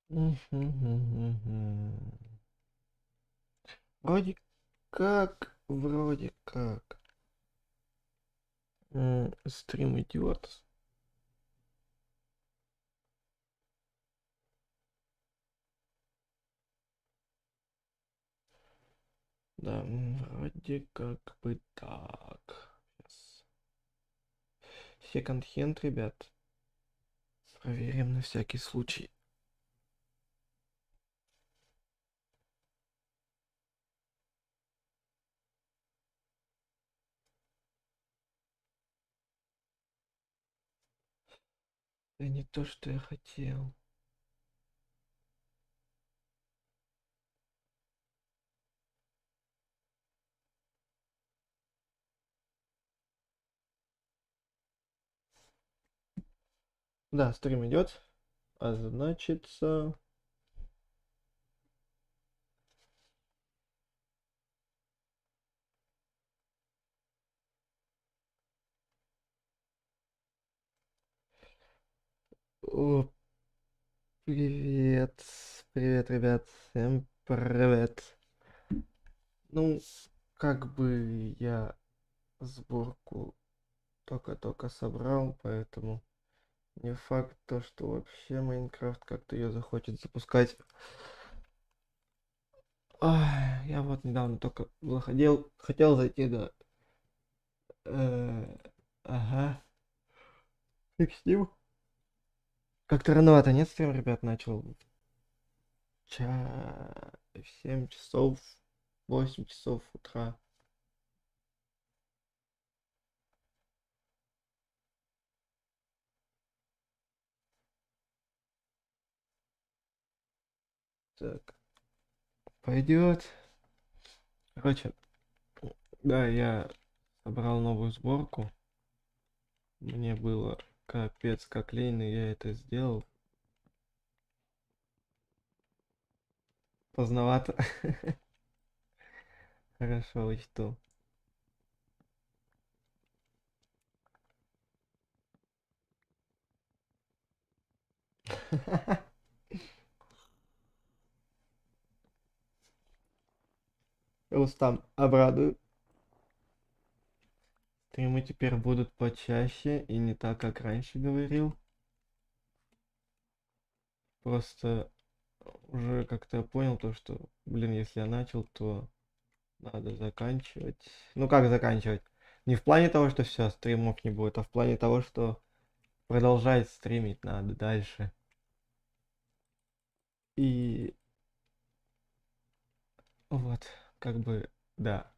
Мгм. Вроде как. Стрим идет. Да, вроде как бы так. Сейчас. Секонд-хенд, ребят. Проверим на всякий случай. Это не то, что я хотел. Да, стрим идет. А значится... О, привет. Привет, ребят. Всем привет. Ну, как бы я сборку только-только собрал, поэтому не факт то, что вообще Майнкрафт как-то ее захочет запускать. Ай, я вот недавно только хотел зайти, да. Ага, фиг с ним. Как-то рановато, нет, стрим, ребят, начал в 7 часов, 8 часов утра. Так, пойдет. Короче, да, я собрал новую сборку. Мне было капец как лень, но я это сделал. Поздновато. Хорошо, учту. Рустам, обрадую. Стримы теперь будут почаще и не так, как раньше говорил. Просто уже как-то понял то, что, блин, если я начал, то надо заканчивать. Ну как заканчивать? Не в плане того, что все, стримов не будет, а в плане того, что продолжать стримить надо дальше. И вот, как бы, да.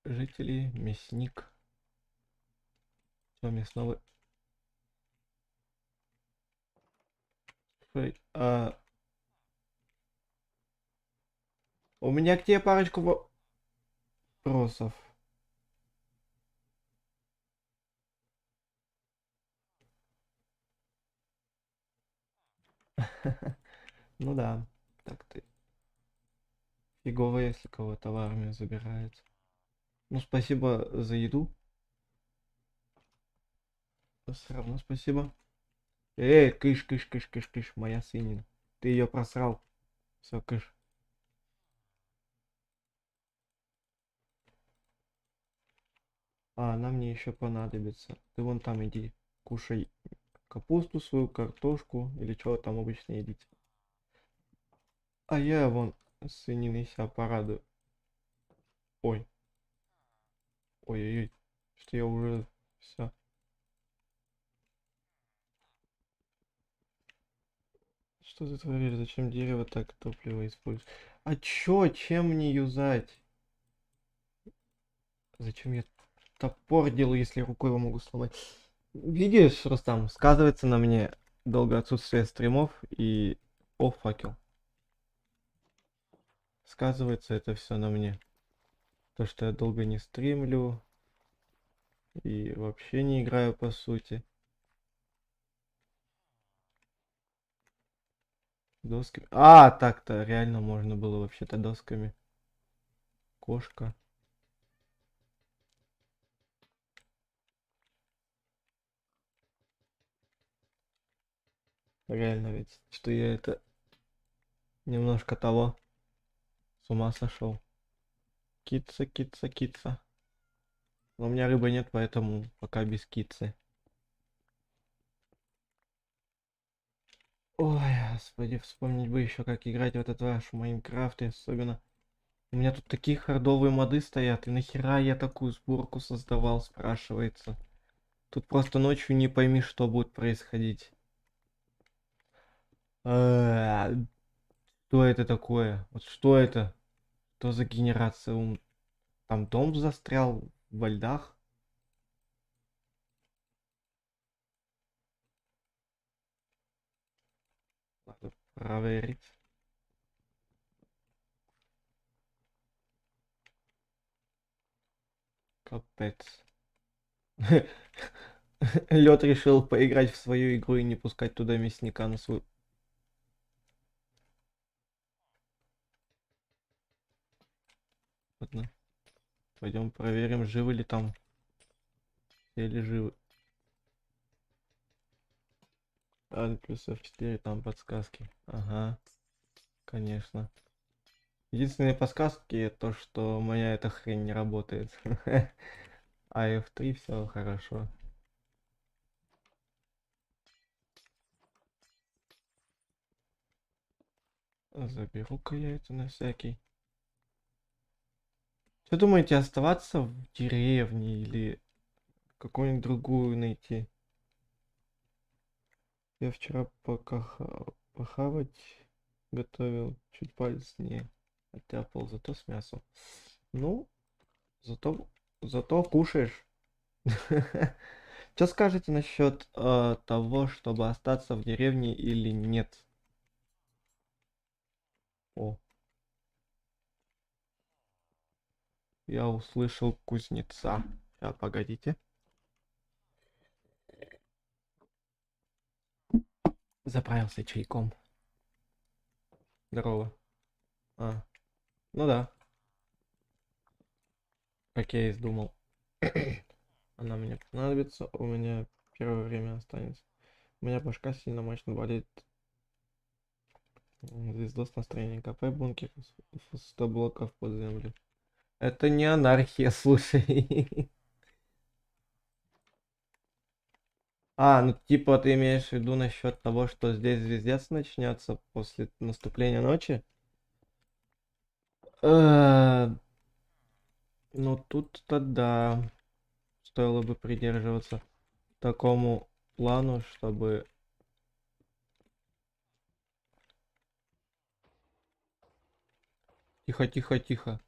Жители, мясник, все мясного. Слушай, у меня к тебе парочку вопросов. Ну да, так ты. Фигово, если кого-то в армию забирают. Ну, спасибо за еду. Все равно спасибо. Кыш, кыш, кыш, кыш, кыш, моя свинина. Ты ее просрал. Все, кыш. А она мне еще понадобится. Ты вон там иди, кушай капусту свою, картошку или что там обычно едите. А я вон свининой себя порадую. Ой, ой-ой-ой, что я уже все. Что ты творишь? Зачем дерево так топливо используешь? А чё? Чем мне юзать? Зачем я топор делаю, если рукой его могу сломать? Видишь, Рустам, сказывается на мне долгое отсутствие стримов и... О, факел. Сказывается это все на мне. То, что я долго не стримлю и вообще не играю по сути. Досками. А, так-то реально можно было вообще-то досками. Кошка. Реально ведь, что я это немножко того с ума сошел. Кица, кица, кица. Но у меня рыбы нет, поэтому пока без кицы. Ой, господи, вспомнить бы еще, как играть в этот ваш Майнкрафт, и особенно. У меня тут такие хардовые моды стоят, и нахера я такую сборку создавал, спрашивается. Тут просто ночью не пойми, что будет происходить. Э, Что это такое? Вот что это? Что за генерация? Там дом застрял во льдах? Надо проверить. Капец. Лед решил поиграть в свою игру и не пускать туда мясника на свой. Ладно, пойдем проверим, живы ли там. Или живы. А, плюс F4, там подсказки. Ага, конечно. Единственные подсказки то, что моя эта хрень не работает. А F3 все хорошо. Заберу-ка я это на всякий. Что думаете, оставаться в деревне или какую-нибудь другую найти? Я вчера пока похавать готовил, чуть палец не оттяпал, зато с мясом. Ну, зато кушаешь. Что скажете насчет того, чтобы остаться в деревне или нет? О, я услышал кузнеца. Сейчас, погодите. Заправился чайком. Здорово. А, ну да, как я и думал. Она мне понадобится, у меня первое время останется. У меня башка сильно мощно болит. Звездос настроение КП, бункер, 100 блоков под землю. Это не анархия, слушай. А, ну типа ты имеешь в виду насчет того, что здесь звездец начнется после наступления ночи? Ну тут-то да. Стоило бы придерживаться такому плану, чтобы... Тихо, тихо, тихо.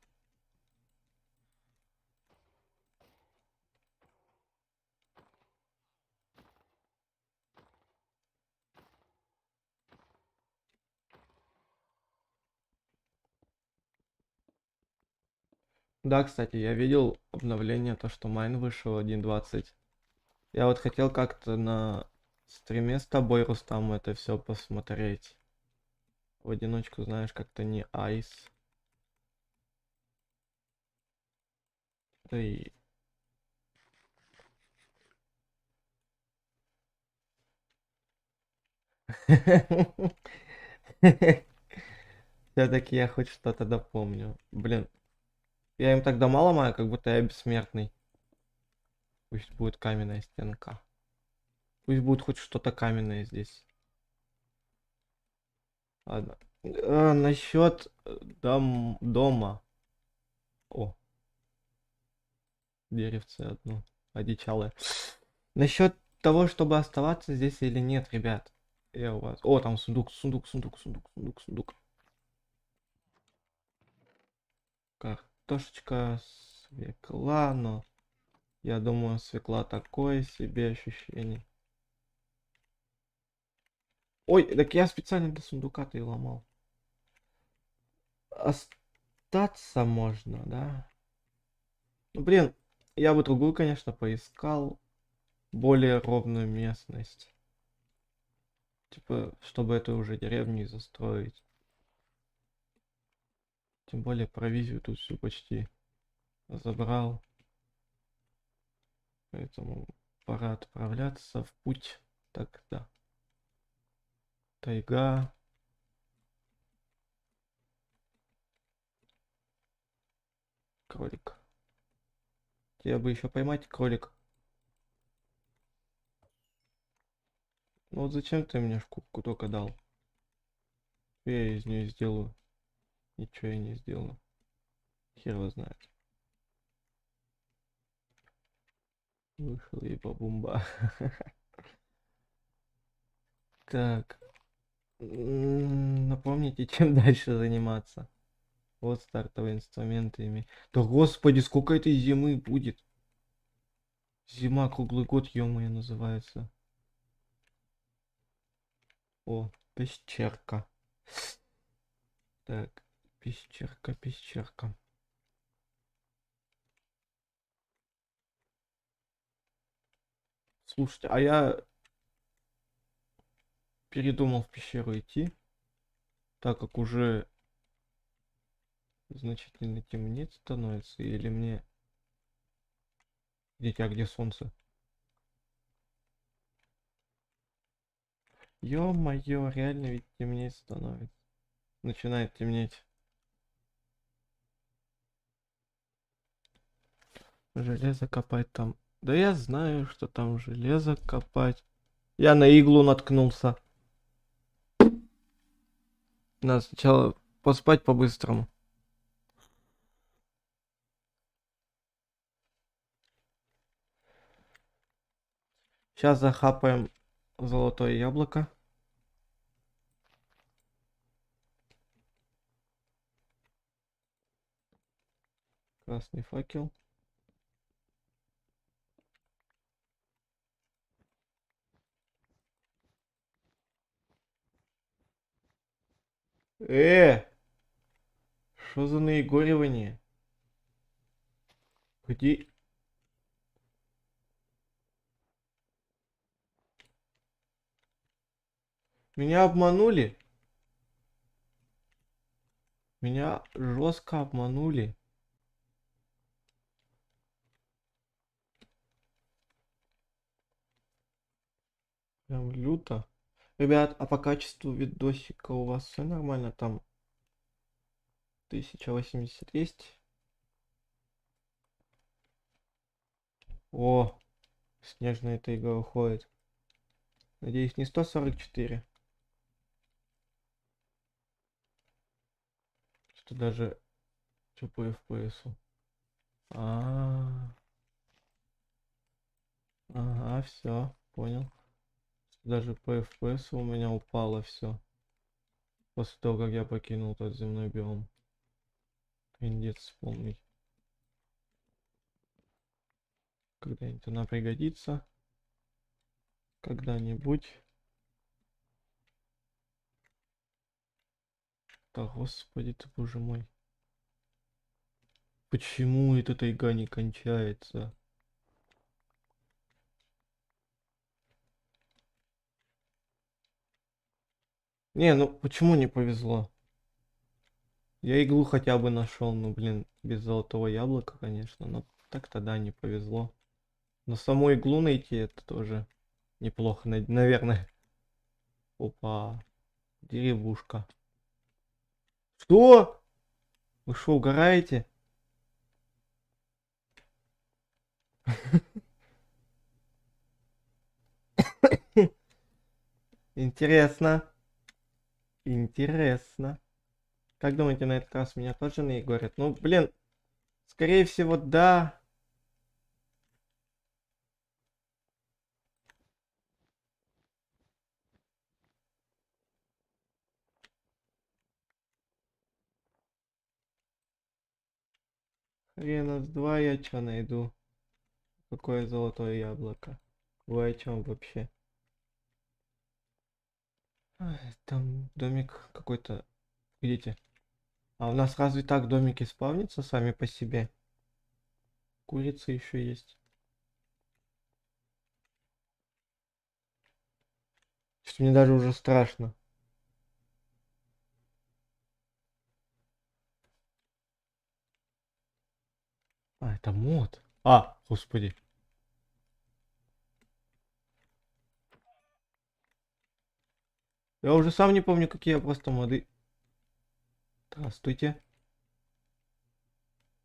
Да, кстати, я видел обновление, то, что Майн вышел 1.20. Я вот хотел как-то на стриме с тобой, Рустам, это все посмотреть. В одиночку, знаешь, как-то не айс. Да и... Все-таки я хоть что-то допомню. Блин, я им тогда мало маю, как будто я бессмертный. Пусть будет каменная стенка. Пусть будет хоть что-то каменное здесь. Ладно. Насчет дома. О, деревце одно. Одичалое. Насчет того, чтобы оставаться здесь или нет, ребят. Я у вас. О, там сундук, сундук, сундук, сундук, сундук, сундук. Картошечка, свекла, но я думаю, свекла такое себе ощущение. Ой, так я специально для сундука-то и ломал. Остаться можно, да? Ну, блин, я бы другую, конечно, поискал. Более ровную местность. Типа, чтобы эту уже деревню застроить. Тем более провизию тут всю почти забрал. Поэтому пора отправляться в путь. Так, да. Тайга. Кролик. Тебя бы еще поймать, кролик. Ну вот зачем ты мне шкурку только дал? Что я из нее сделаю? Ничего я не сделаю. Хер его знает. Вышел и бабумба. Так. Напомните, чем дальше заниматься. Вот стартовые инструменты ими. Да господи, сколько этой зимы будет? Зима круглый год, ё-моё, называется. О, пещерка. Так, пещерка, пещерка. Слушайте, а я передумал в пещеру идти, так как уже значительно темнеть становится, или мне... Дитя, где солнце? Ё-моё, реально ведь темнеть становится. Начинает темнеть. Железо копать там. Да я знаю, что там железо копать. Я на иглу наткнулся. Надо сначала поспать по-быстрому. Сейчас захапаем золотое яблоко. Красный факел. Что за наигоривание? Где? Меня обманули? Меня жестко обманули. Прям люто. Ребят, а по качеству видосика у вас все нормально? Там 1080 есть? О, снежная тайга уходит. Надеюсь, не 144. Что даже... Что по FPS? А, ага, все, понял. Даже по FPS у меня упало все. После того, как я покинул тот земной биом. Трындец полный. Когда-нибудь она пригодится. Когда-нибудь. Да господи ты, боже мой. Почему эта тайга не кончается? Не, ну почему не повезло? Я иглу хотя бы нашел, ну блин, без золотого яблока, конечно, но так тогда не повезло. Но саму иглу найти это тоже неплохо, наверное. Опа, деревушка. Что? Вы что, угораете? Интересно. Интересно. Как думаете, на этот раз меня тоже наигорят? Ну, блин, скорее всего, да. Хрена с два я чё найду? Какое золотое яблоко? Вы о чем вообще? Ай, там домик какой-то. Видите? А у нас разве так домики спавнятся сами по себе? Курица еще есть. Что мне даже уже страшно. А, это мод. А, господи. Я уже сам не помню, какие я просто моды. Здравствуйте.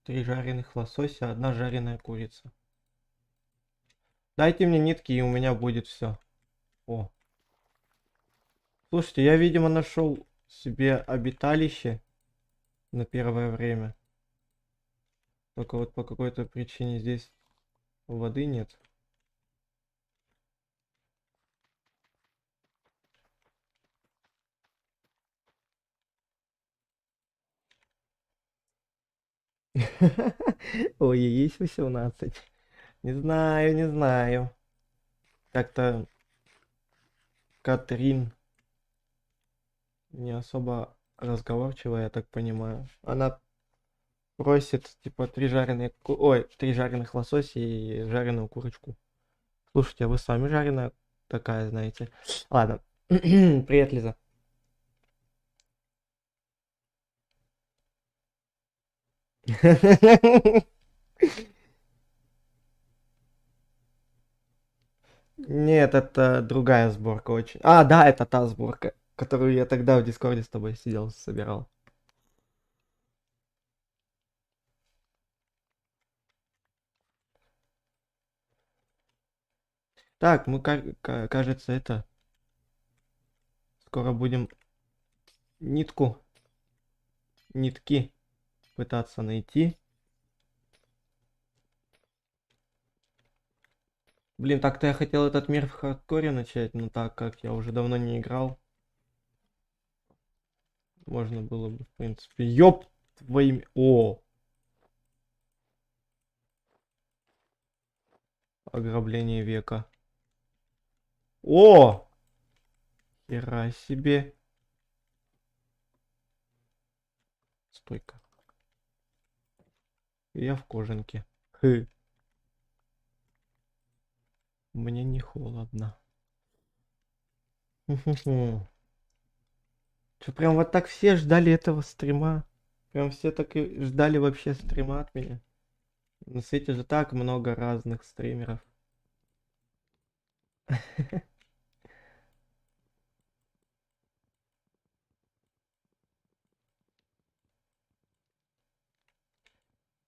3 жареных лосося, 1 жареная курица. Дайте мне нитки, и у меня будет все. О. Слушайте, я, видимо, нашел себе обиталище на первое время. Только вот по какой-то причине здесь воды нет. Ой, есть 18. Не знаю, не знаю. Как-то Катрин не особо разговорчивая, я так понимаю. Она просит, типа, 3 жареных лосося и жареную курочку. Слушайте, а вы сами жареная такая, знаете. Ладно. Привет, Лиза. Нет, это другая сборка очень. А, да, это та сборка, которую я тогда в Дискорде с тобой сидел, собирал. Так, мы, кажется, это скоро будем нитку, нитки пытаться найти. Блин, так-то я хотел этот мир в хардкоре начать, но так как я уже давно не играл, можно было бы, в принципе. Ёп твоими... О! Ограбление века. О! Хера себе. Стойка. Я в кожанке. Хы. Мне не холодно. Что, прям вот так все ждали этого стрима? Прям все так и ждали вообще стрима от меня? На свете же так много разных стримеров.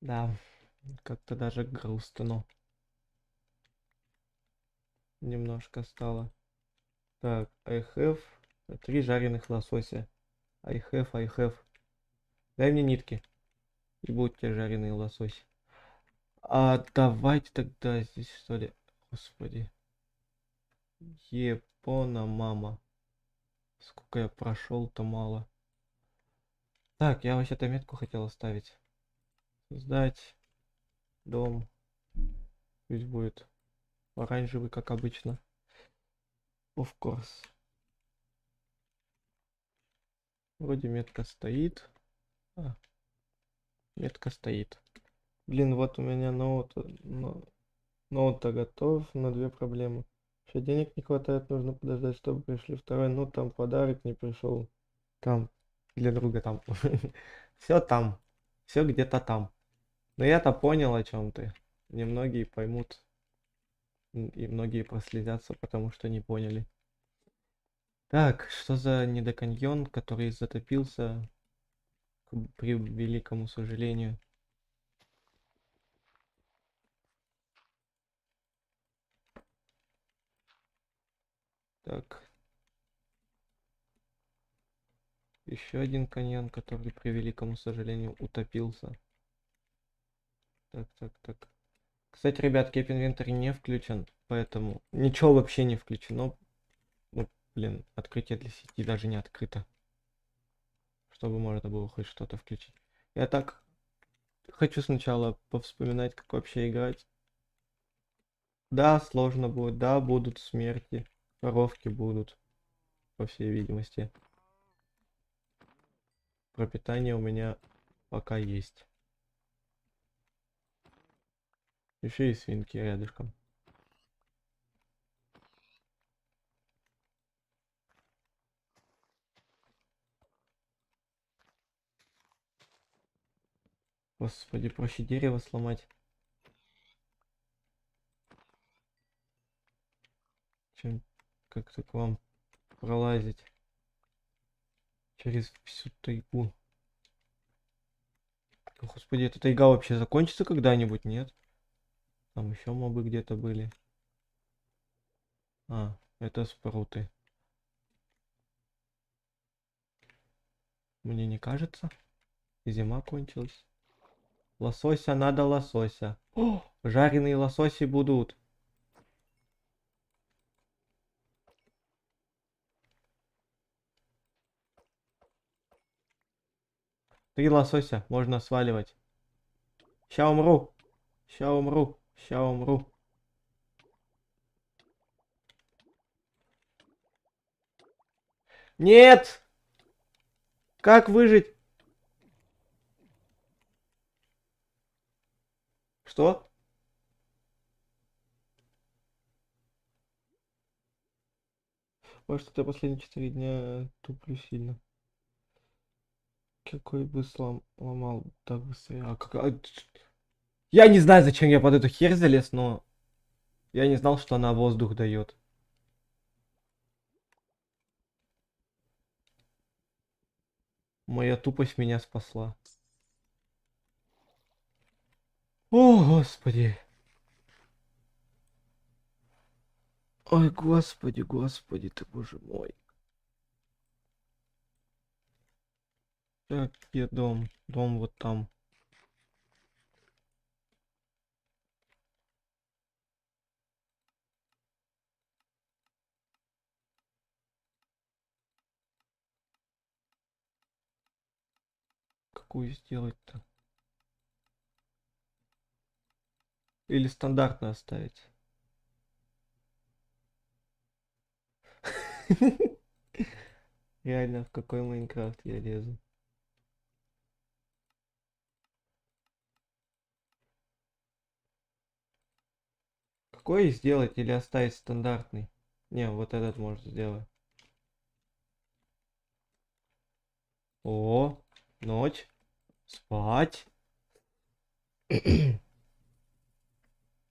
Да, как-то даже грустно немножко стало. Так, I have 3 жареных лосося. I have. Дай мне нитки. И будут тебе жареный лосось. А давайте тогда здесь что ли? Господи. Епона мама. Сколько я прошел-то мало. Так, я вообще-то метку хотел оставить. Создать дом. Пусть будет оранжевый, как обычно. Of course. Вроде метка стоит. А, метка стоит. Блин, вот у меня ноут-то готов, но 2 проблемы. Еще денег не хватает, нужно подождать, чтобы пришли второй. Ну, там подарок не пришел. Там, для друга там. Все там. Все где-то там. Но я-то понял, о чем ты. Немногие поймут. И многие прослезятся, потому что не поняли. Так, что за недоканьон, который затопился, при великому сожалению. Так, еще один каньон, который при великому сожалению утопился. Так. Кстати, ребят, Keep Inventory не включен, поэтому ничего вообще не включено. Ну, блин, открытие для сети даже не открыто. Чтобы можно было хоть что-то включить. Я так хочу сначала повспоминать, как вообще играть. Да, сложно будет, да, будут смерти, коровки будут, по всей видимости. Пропитание у меня пока есть. Еще и свинки рядышком. Господи, проще дерево сломать, чем как-то к вам пролазить. Через всю тайгу. Господи, эта тайга вообще закончится когда-нибудь, нет? Там еще мобы где-то были. А, это спруты. Мне не кажется. Зима кончилась. Лосося надо лосося. О, жареные лососи будут. Три лосося, можно сваливать. Ща умру. Ща умру. Ща умру. Нет! Как выжить? Что? Может, это последние 4 дня туплю сильно. Какой бы сломал так быстрее. Я не знаю, зачем я под эту херь залез, но я не знал, что она воздух дает. Моя тупость меня спасла. О, господи. Ой, господи, господи ты, боже мой. Так, где дом? Дом вот там. Какую сделать-то? Или стандартно оставить? Реально, в какой Майнкрафт я лезу? Какой сделать или оставить стандартный? Не, вот этот может сделать. О, ночь. Спать.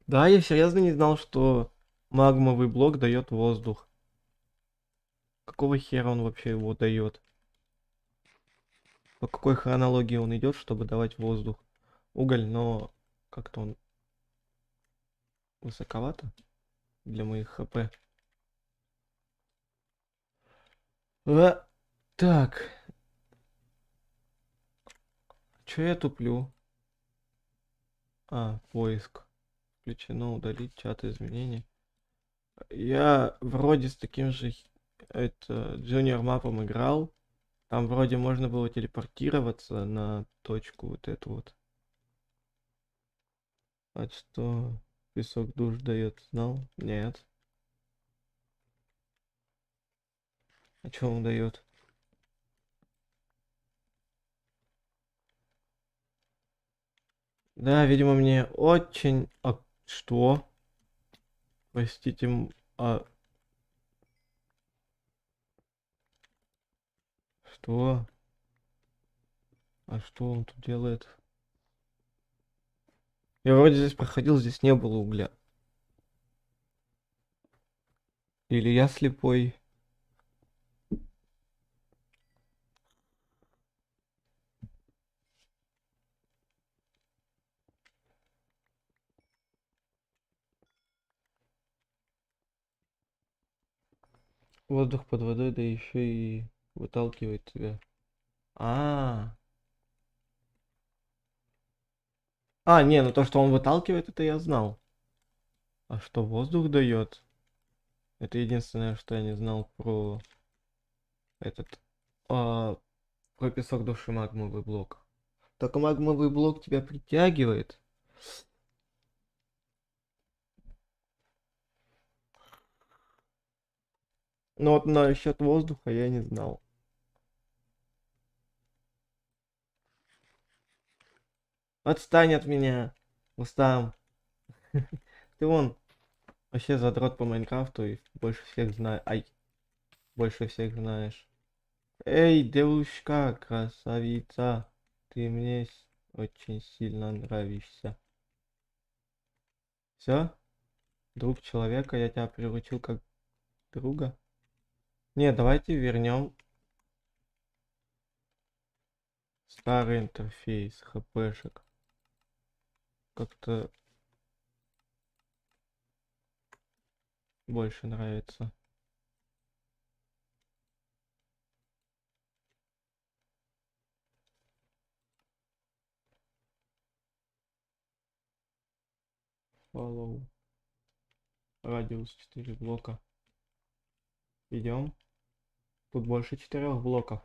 Да, я серьезно не знал, что магмовый блок дает воздух. Какого хера он вообще его дает? По какой хронологии он идет, чтобы давать воздух? Уголь, но как-то он высоковато для моих хп. Так, что я туплю? А, поиск. Включено, удалить чат изменений. Я вроде с таким же это Junior мапом играл. Там вроде можно было телепортироваться на точку вот эту вот. А что песок душ дает? Знал? Нет. А что он дает? Да, видимо, мне очень... А что? Простите, а что? А что он тут делает? Я вроде здесь проходил, здесь не было угля. Или я слепой? Воздух под водой, да еще и выталкивает тебя. А, не, ну то, что он выталкивает, это я знал. А что воздух дает? Это единственное, что я не знал про этот, про песок души магмовый блок. Только магмовый блок тебя притягивает. Но вот насчет воздуха я не знал. Отстань от меня, Устам. Ты вон вообще задрот по Майнкрафту и больше всех знаешь. Ай, больше всех знаешь. Эй, девушка, красавица, ты мне очень сильно нравишься. Все? Друг человека, я тебя приручил как друга. Не, давайте вернем. Старый интерфейс, хпшек. Как-то больше нравится. Follow. Радиус 4 блока. Идем. Тут больше 4 блоков.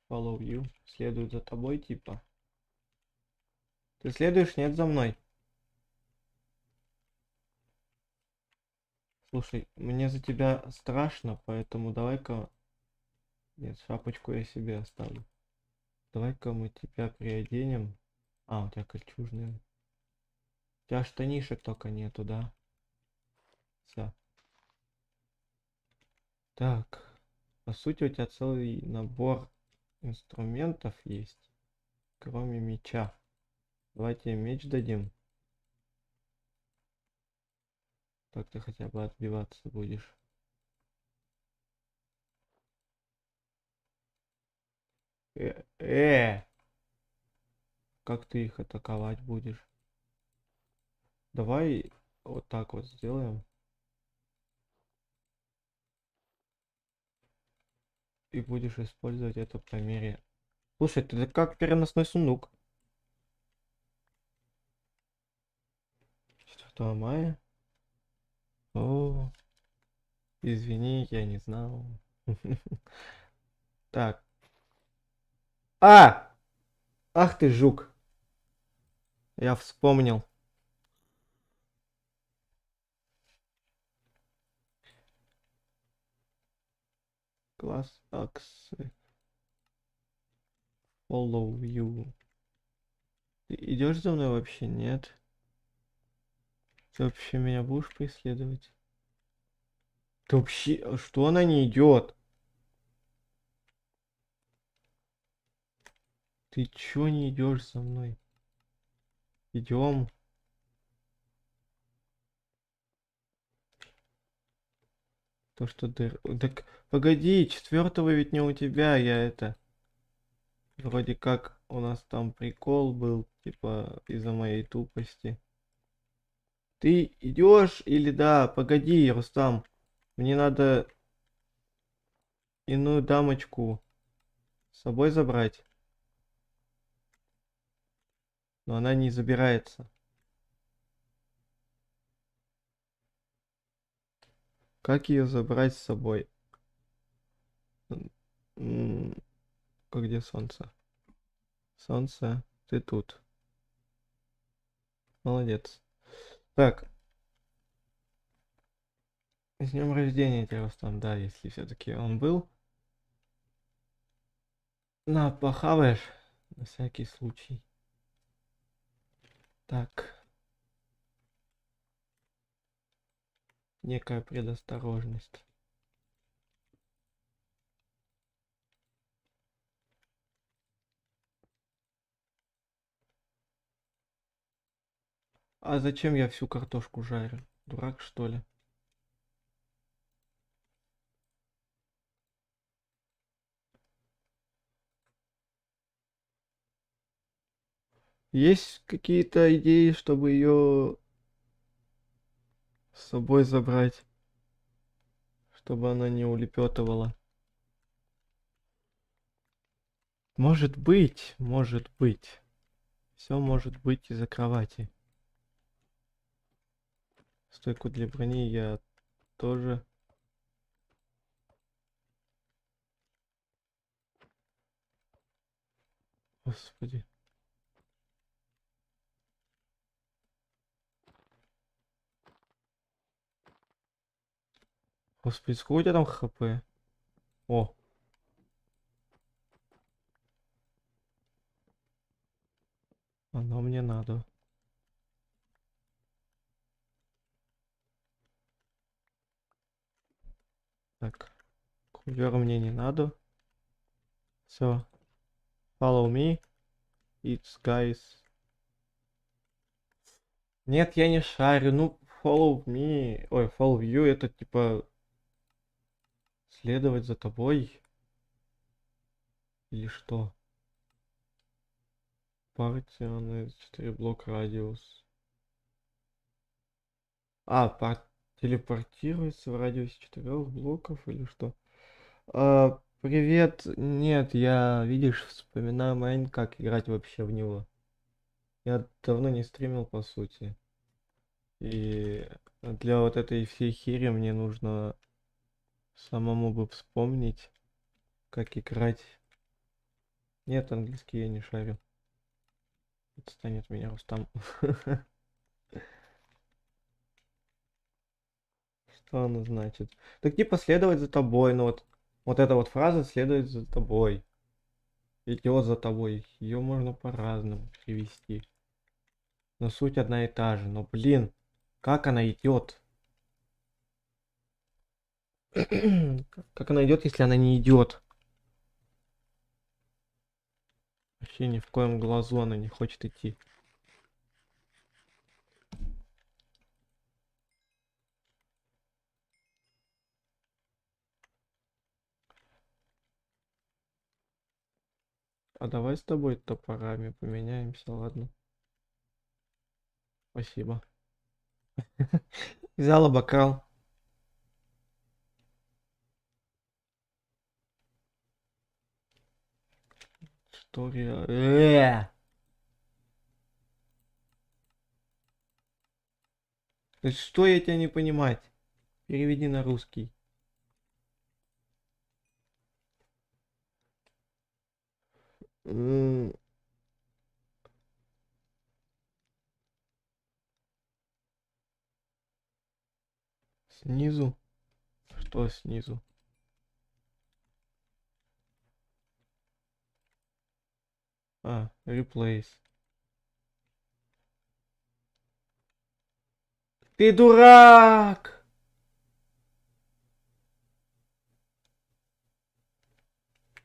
Follow you. Следует за тобой, типа. Ты следуешь? Нет, за мной. Слушай, мне за тебя страшно, поэтому давай-ка... Нет, шапочку я себе оставлю. Давай-ка мы тебя приоденем. А, у тебя кольчужные. У тебя штанишек только нету, да? Все. Так. По сути, у тебя целый набор инструментов есть. Кроме меча. Давайте меч дадим. Так ты хотя бы отбиваться будешь. Как ты их атаковать будешь? Давай вот так вот сделаем. И будешь использовать это по мере. Слушай, ты как переносной сундук. 4 мая? О, извини, я не знал. Так. А! Ах ты жук. Я вспомнил. Класс аксы. Follow you. Ты идешь за мной вообще? Нет. Ты вообще меня будешь преследовать? Ты вообще... Что она не идет? Ты чё не идешь за мной? Идем. То, что ты... Так, погоди, 4-го ведь не у тебя, я это... Вроде как у нас там прикол был, типа, из-за моей тупости. Ты идешь или да? Погоди, Рустам. Мне надо иную дамочку с собой забрать. Но она не забирается. Как ее забрать с собой? Как где солнце? Солнце, ты тут. Молодец. Так. С днем рождения тебя, Рустам, да, если все-таки он был. На, похаваешь, на всякий случай. Так. Некая предосторожность. А зачем я всю картошку жарю? Дурак, что ли? Есть какие-то идеи, чтобы ее с собой забрать? Чтобы она не улепетывала? Может быть, может быть. Все может быть из-за кровати. Стойку для брони я тоже... Господи. Господи, сколько у тебя там хп? О. Оно мне надо. Так. Кулер мне не надо. Все. Follow me. It's guys. Нет, я не шарю. Ну, follow me. Ой, follow you это типа Следовать за тобой? Или что? Партия на 4 блок радиус. Телепортируется в радиусе 4 блоков или что? Привет. Нет, я, видишь, вспоминаю Майн, как играть вообще в него. Я давно не стримил, по сути. И для вот этой всей хири мне нужно самому бы вспомнить, как играть. Нет, английский я не шарю. Отстань от меня, Рустам. Что оно значит? Так типа следовать за тобой, ну вот эта вот фраза следует за тобой. Идет за тобой. Ее можно по-разному перевести. Но суть одна и та же. Но блин, как она идет? Как она идет, если она не идет? Вообще ни в коем глазу она не хочет идти. А давай с тобой топорами поменяемся, ладно? Спасибо. Взяла бокал. Что Что я тебя не понимать? Переведи на русский. М, Снизу? Что снизу? Replace. Ты дурак!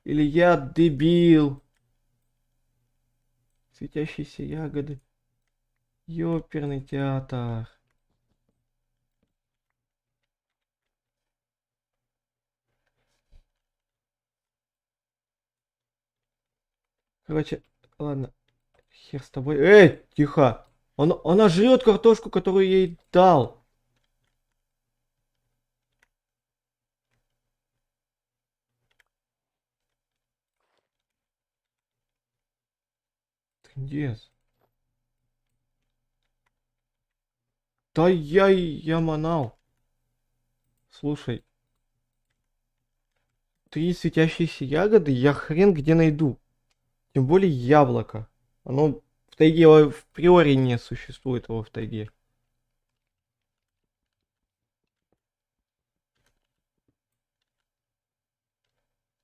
Или я дебил? Светящиеся ягоды. Ёперный театр. Короче, ладно. Хер с тобой. Эй, тихо. Она жрет картошку, которую я ей дал. Трындец. Да я манал. Слушай, 3 светящиеся ягоды я хрен где найду. Тем более яблоко. Оно в тайге в приори не существует его в тайге.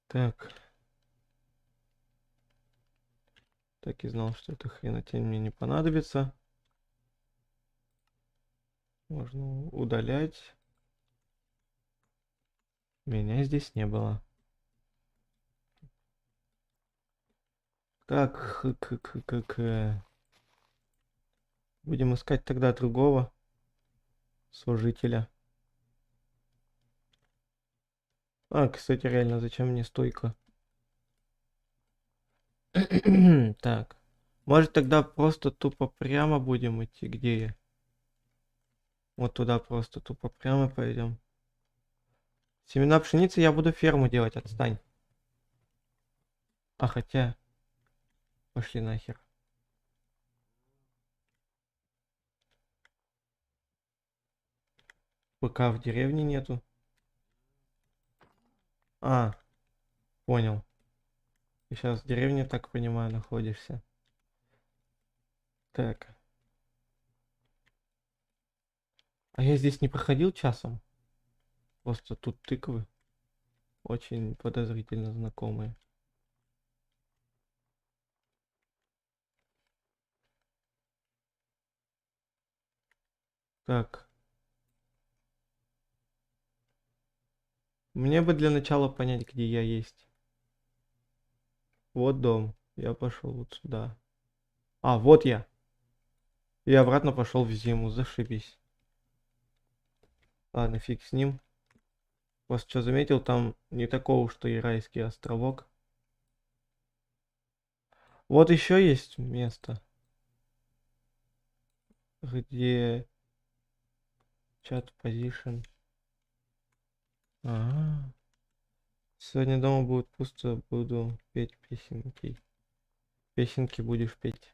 Так. Так и знал, что эта хренотень мне не понадобится. Можно удалять. Меня здесь не было. Так, будем искать тогда другого служителя. Кстати, реально, зачем мне стойка? Так. Может тогда просто тупо прямо будем идти? Где я? Вот туда просто тупо прямо пойдем. Семена пшеницы я буду ферму делать, отстань. Хотя... Пошли нахер. ПК в деревне нету. Понял. Ты сейчас в деревне, так понимаю, находишься. Так. А я здесь не проходил часом? Просто тут тыквы. Очень подозрительно знакомые. Так. Мне бы для начала понять, где я есть. Вот дом. Я пошел вот сюда. Вот я. И обратно пошел в зиму. Зашибись. Ладно, фиг с ним. Просто что заметил, там не такого уж что и райский островок. Вот еще есть место, где чат позишн. Ага. Сегодня дома будет пусто, буду петь песенки. Песенки будешь петь.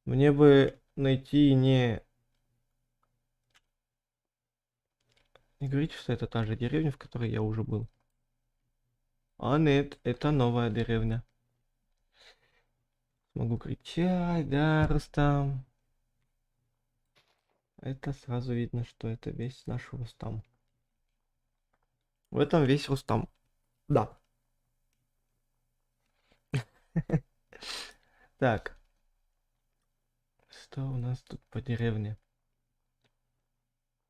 Мне бы найти не говорите, что это та же деревня, в которой я уже был. А нет, это новая деревня. Могу кричать, да, Рустам. Это сразу видно, что это весь наш Рустам. В этом весь Рустам. Да. Так. Что у нас тут по деревне?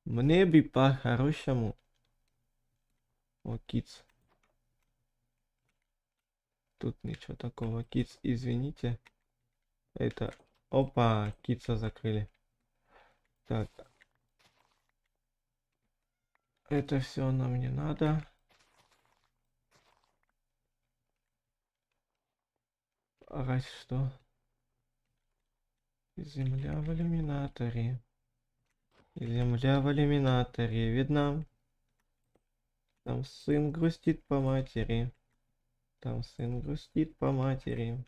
Мне бы по-хорошему. О, киц. Тут ничего такого. Киц, извините. Это... Опа, кица закрыли. Так. Это все нам не надо. Раз что? Земля в иллюминаторе. Земля в иллюминаторе видна. Там сын грустит по матери. Там сын грустит по матери.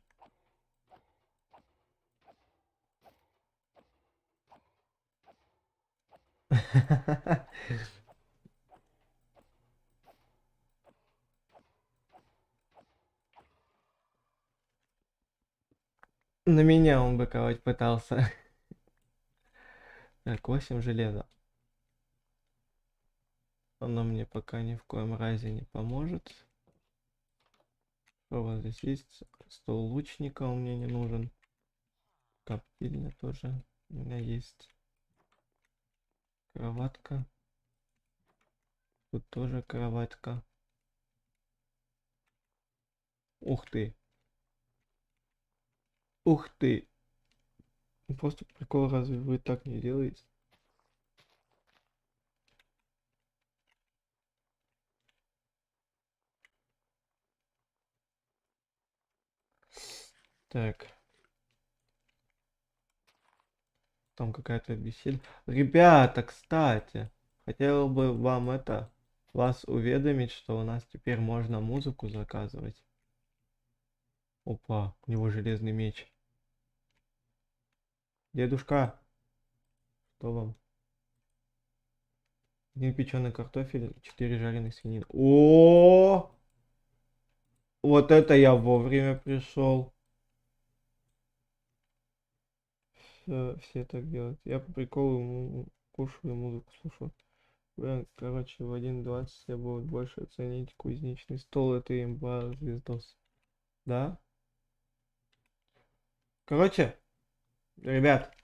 На меня он быковать пытался. Так, 8 железа. Оно мне пока ни в коем разе не поможет. Что у вас здесь есть? Стол лучника он мне не нужен. Коптильня тоже у меня есть. Кроватка. Тут тоже кроватка. Ух ты. Ух ты. Просто прикол, разве вы так не делаете? Так. Там какая-то беседа. Ребята, кстати, хотел бы вам вас уведомить, что у нас теперь можно музыку заказывать. Опа, у него железный меч. Дедушка, что вам? Один печеный картофель, 4 жареных свинины. О, вот это я вовремя пришел. Все так делают. Я по приколу кушаю музыку, слушаю. Блин, короче, в 1.20 я буду больше оценить кузнечный стол. Это имба звездос. Да? Короче, ребят,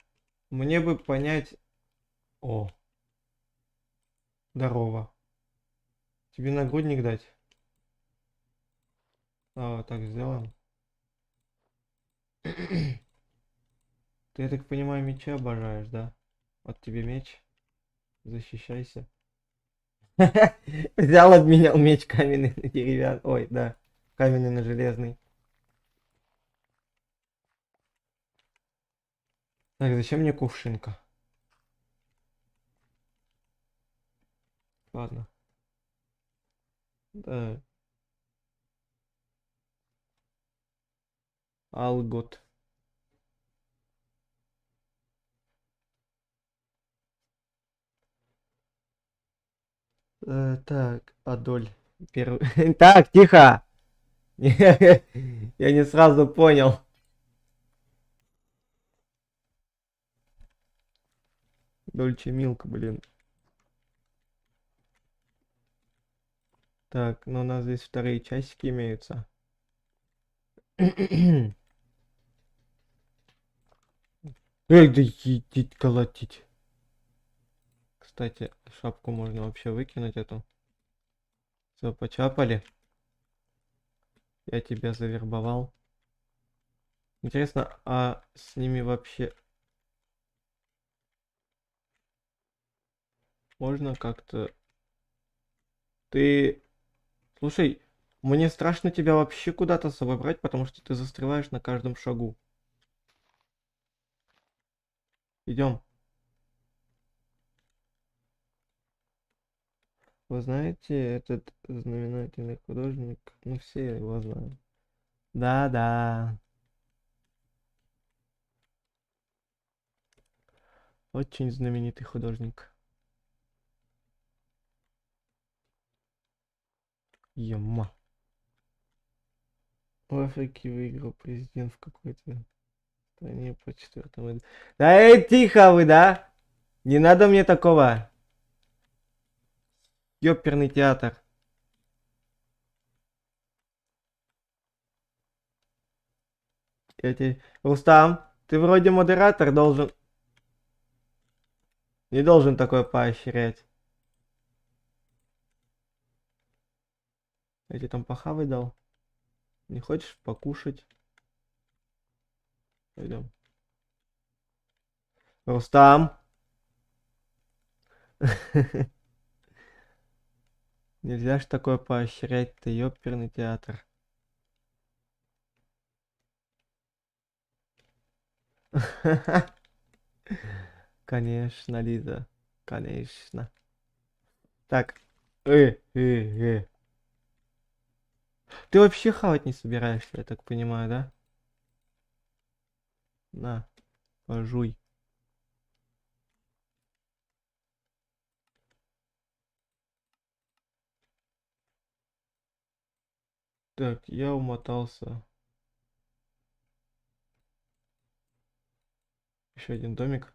мне бы понять... О, здорово. Тебе нагрудник дать? А, вот так сделаем. Ты, я так понимаю, мечи обожаешь, да? Вот тебе меч. Защищайся. Взял, обменял меч каменный на деревянный. Ой, да. Каменный на железный. Так, зачем мне кувшинка? Ладно. Да. Алгот. Так, Адоль. Первый. Так, тихо! Я не сразу понял. Дольче Милка, блин. Так, ну у нас здесь вторые часики имеются. Эй, да идите колотить. Кстати, шапку можно вообще выкинуть эту. Все, почапали. Я тебя завербовал. Интересно, а с ними вообще можно как-то Ты... Слушай, мне страшно тебя вообще куда-то с собой брать, потому что ты застреваешь на каждом шагу. Идем. Вы знаете, этот знаменательный художник, ну все его знают. Да-да, очень знаменитый художник. Ема. В Африке выиграл президент в какой-то стране по четвертому. Да эй, тихо вы, да? Не надо мне такого. Ёперный театр. Я тебе... Рустам, ты вроде модератор должен... Не должен такое поощрять. Я тебе там похавать дал. Не хочешь покушать? Пойдем. Рустам. Нельзя ж такое поощрять, ты ёперный театр. Конечно, Лиза. Конечно. Так. Ты вообще хавать не собираешься, я так понимаю, да? На, пожуй. Так, я умотался. Еще один домик.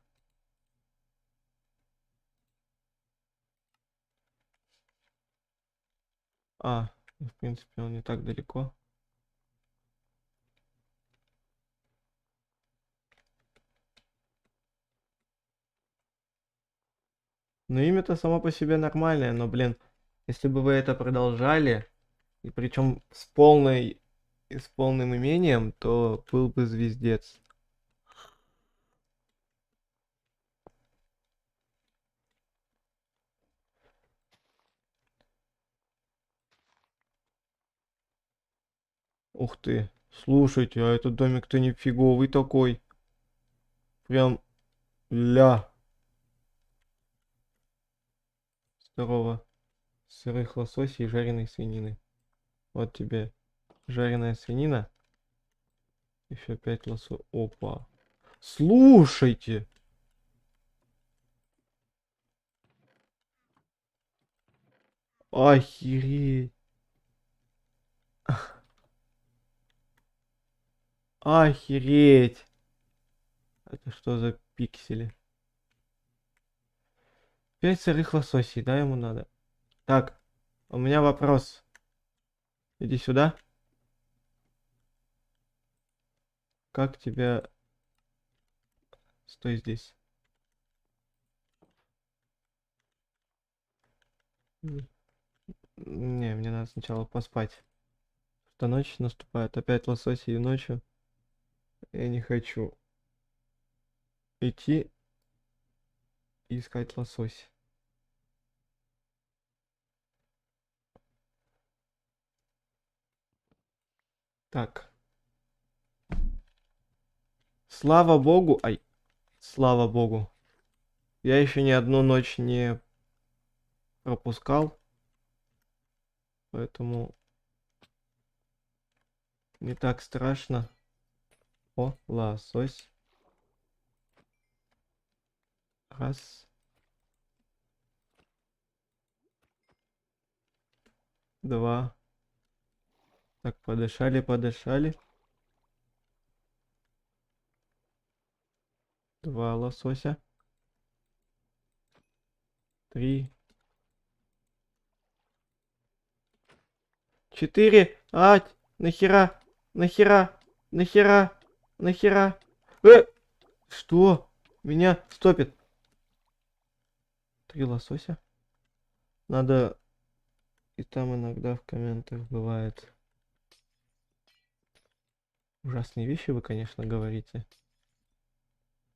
А, в принципе, он не так далеко. Но имя-то само по себе нормальное, но, блин, если бы вы это продолжали, и причем с полным имением, то был бы звездец. Ух ты, слушайте, а этот домик-то не фиговый такой. Прям ля. Здорово. Сырых лососей и жареной свинины. Вот тебе жареная свинина. Еще 5 лосо. Опа. Слушайте. Охереть. Охереть. Это что за пиксели? 5 сырых лососей, да, ему надо? Так, у меня вопрос. Иди сюда. Как тебя... Стой здесь. Не, мне надо сначала поспать. Что ночь наступает. Опять лососей ночью. Я не хочу идти и искать лосось. Так. Слава богу. Ай. Слава богу. Я еще ни одну ночь не пропускал. Поэтому не так страшно. О, лосось. Раз. Два. Так, подышали, подышали. Два лосося. Три. Четыре. Нахера? Нахера? Нахера? Нахера? Что? Меня стопит. Три лосося. Надо... И там иногда в комментах бывает. Ужасные вещи вы, конечно, говорите.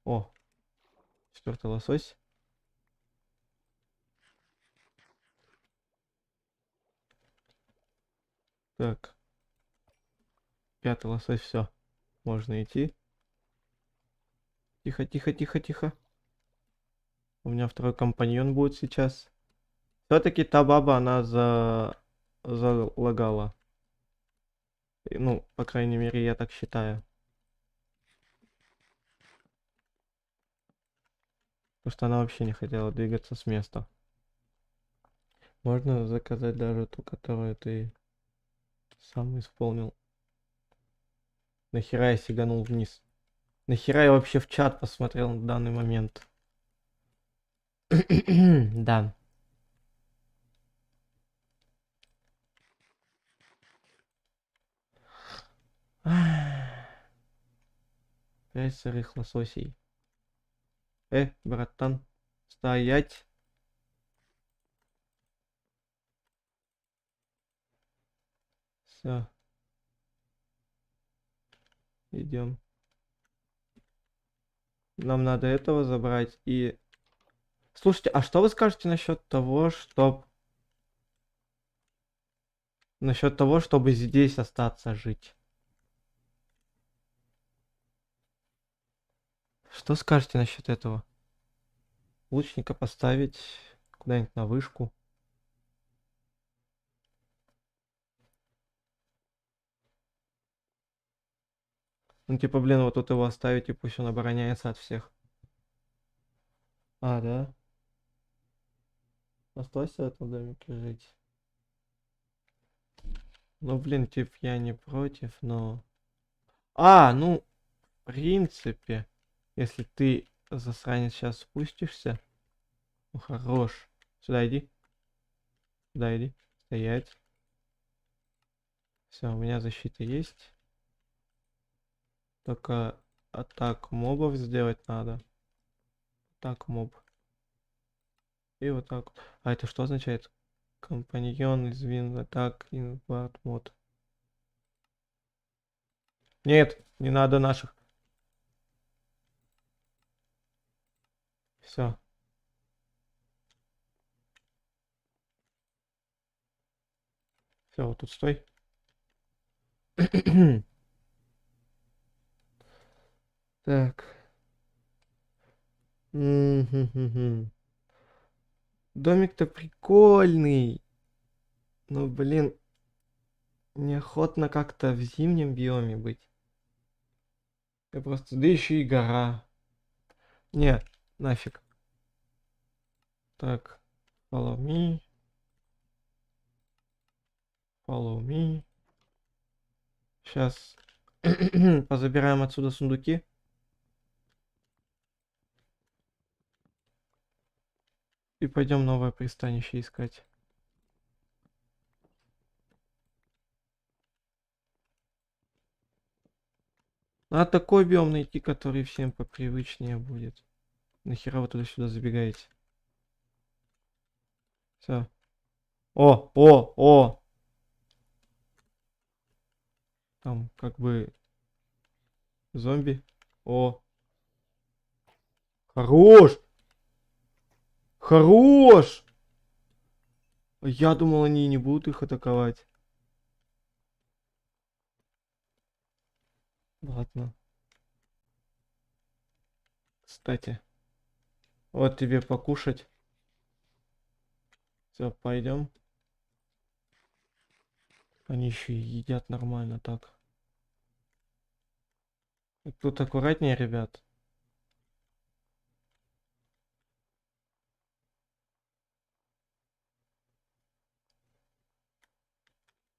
О, четвертый лосось. Так. Пятый лосось, все. Можно идти. Тихо, тихо, тихо, тихо. У меня второй компаньон будет сейчас. Все-таки та баба, она залагала. Ну, по крайней мере, я так считаю. Потому что она вообще не хотела двигаться с места. Можно заказать даже ту, которую ты сам исполнил. Нахера я сиганул вниз? Нахера я вообще в чат посмотрел на данный момент? Да. 5 сырых лососей. Братан, стоять. Все, идем. Нам надо этого забрать и... Слушайте, а что вы скажете насчет того, чтобы здесь остаться жить? Что скажете насчет этого? Лучника поставить куда-нибудь на вышку. Ну, типа, блин, вот тут его оставить, и пусть он обороняется от всех. А, да? Остался в этом домике жить. Ну, блин, типа, я не против, но... А, ну, в принципе, если ты, засранец, сейчас спустишься... Ну, хорош. Сюда иди. Сюда иди. Стоять. Все, у меня защита есть. Только атак мобов сделать надо. Так, моб. И вот так. А это что означает? Компаньон из вин атак инвард мод. Нет, не надо наших. Все. Все, вот тут стой. Так. Домик-то прикольный. Но, блин, неохотно как-то в зимнем биоме быть. Я просто... Да еще и гора. Не, нафиг. Так. Follow me. Follow me. Сейчас позабираем отсюда сундуки. И пойдем новое пристанище искать. Надо такой биом найти, который всем попривычнее будет. Нахера вы туда-сюда забегаете? Все. О! Там как бы зомби. О. Хорош! Хорош! Я думал, они не будут их атаковать. Ладно. Кстати. Вот тебе покушать. Все, пойдем. Они еще и едят нормально так. Тут аккуратнее, ребят.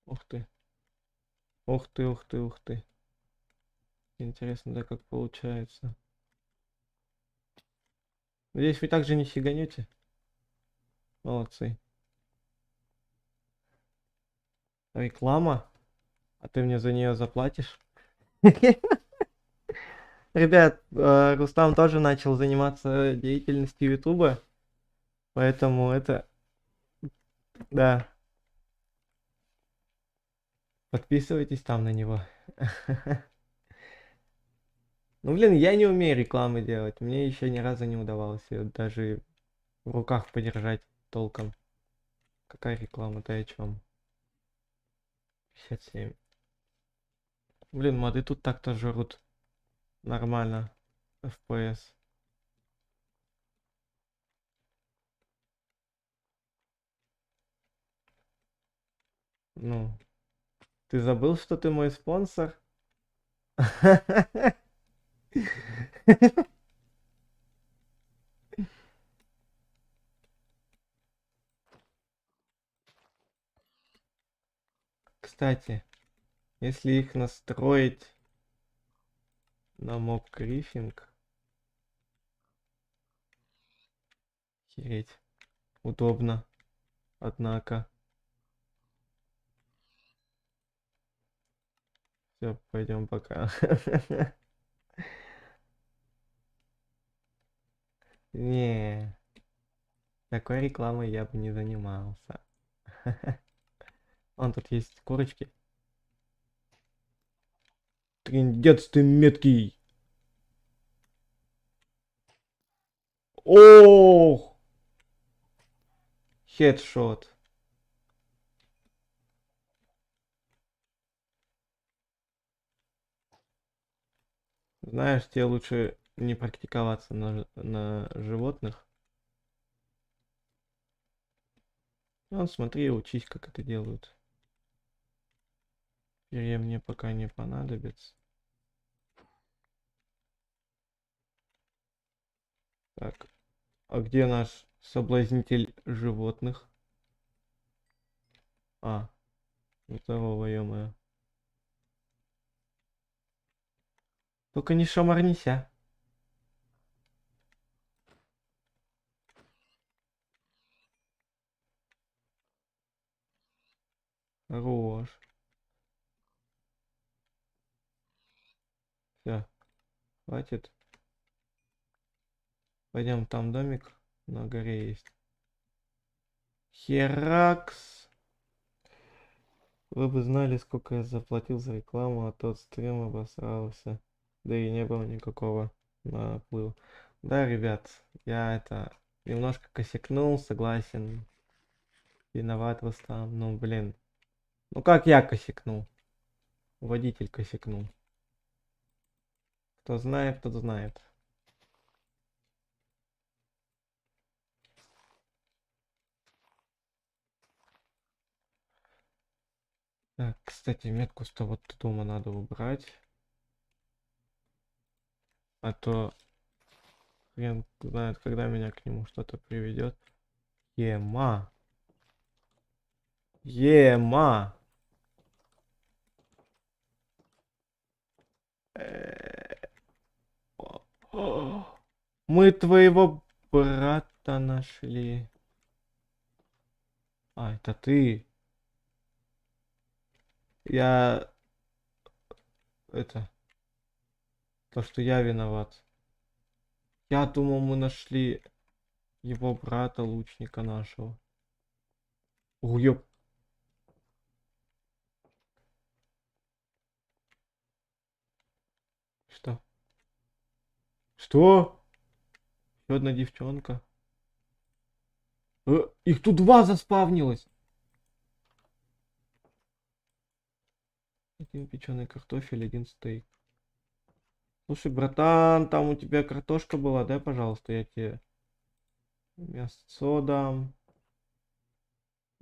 Ух ты. Ух ты, ух ты, ух ты. Интересно, да, как получается. Надеюсь, вы также не сиганете. Молодцы. Реклама? А ты мне за нее заплатишь? Ребят, Рустам тоже начал заниматься деятельностью Ютуба. Поэтому это... Да. Подписывайтесь там на него. Ну, блин, я не умею рекламы делать. Мне еще ни разу не удавалось ее даже в руках подержать толком. Какая реклама, ты о чем? 57. Блин, моды тут так-то жрут. Нормально. FPS. Ну, ты забыл, что ты мой спонсор? Кстати, если их настроить на моб грифинг, хереть, удобно, однако. Все, пойдем пока. Не, такой рекламой я бы не занимался. Вон тут есть курочки. Триндец ты меткий. Ох! Хедшот. Знаешь, тебе лучше не практиковаться на животных. Вон, смотри, учись, как это делают. Перья мне пока не понадобится. Так, а где наш соблазнитель животных? А, здорово, ё-моё. Только не шамарнися. Хорош. Все, хватит. Пойдем, там домик на горе есть. Херакс. Вы бы знали, сколько я заплатил за рекламу, а тот стрим обосрался. Да и не было никакого наплыва. Да, ребят, я это немножко косякнул, согласен. Виноват вас там, ну блин. Ну как я косякнул? Водитель косякнул. Кто знает, тот знает. Так, кстати, метку с того дома надо убрать. А то хрен знает, когда меня к нему что-то приведет. Ема. Ема. Мы твоего брата нашли. А, это ты. Я... Это... То, что я виноват. Я думал, мы нашли его брата, лучника нашего. Уёб. Что? Что? Еще одна девчонка. Их тут два заспавнилось. Один печеный картофель, один стейк. Слушай, братан, там у тебя картошка была, дай, пожалуйста, я тебе мясо дам.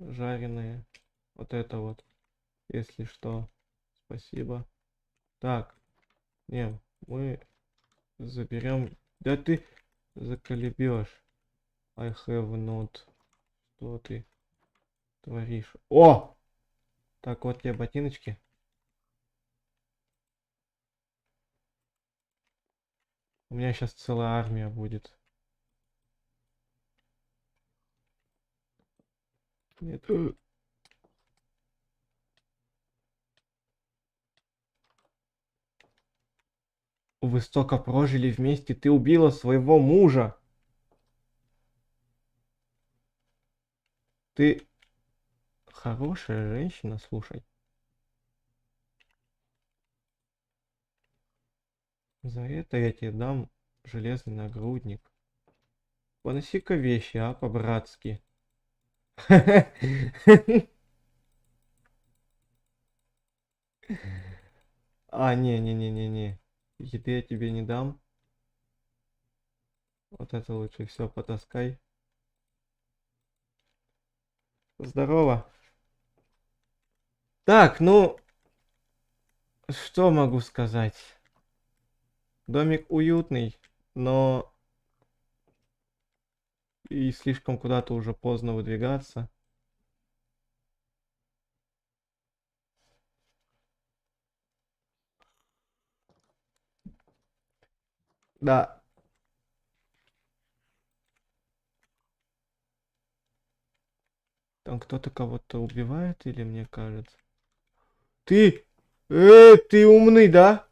Жареные. Вот это вот. Если что. Спасибо. Так. Не, мы заберем. Да ты заколебешь. I have not. Что ты творишь? О! Так, вот тебе ботиночки. У меня сейчас целая армия будет. Нет. Вы столько прожили вместе, ты убила своего мужа. Ты хорошая женщина, слушай. За это я тебе дам железный нагрудник. Поноси-ка вещи, а, по-братски. А, не-не-не-не-не. Еды я тебе не дам. Вот это лучше все потаскай. Здорово. Так, ну, что могу сказать? Домик уютный, но и слишком куда-то уже поздно выдвигаться. Да, там кто-то кого-то убивает или мне кажется? Ты, ты умный, да?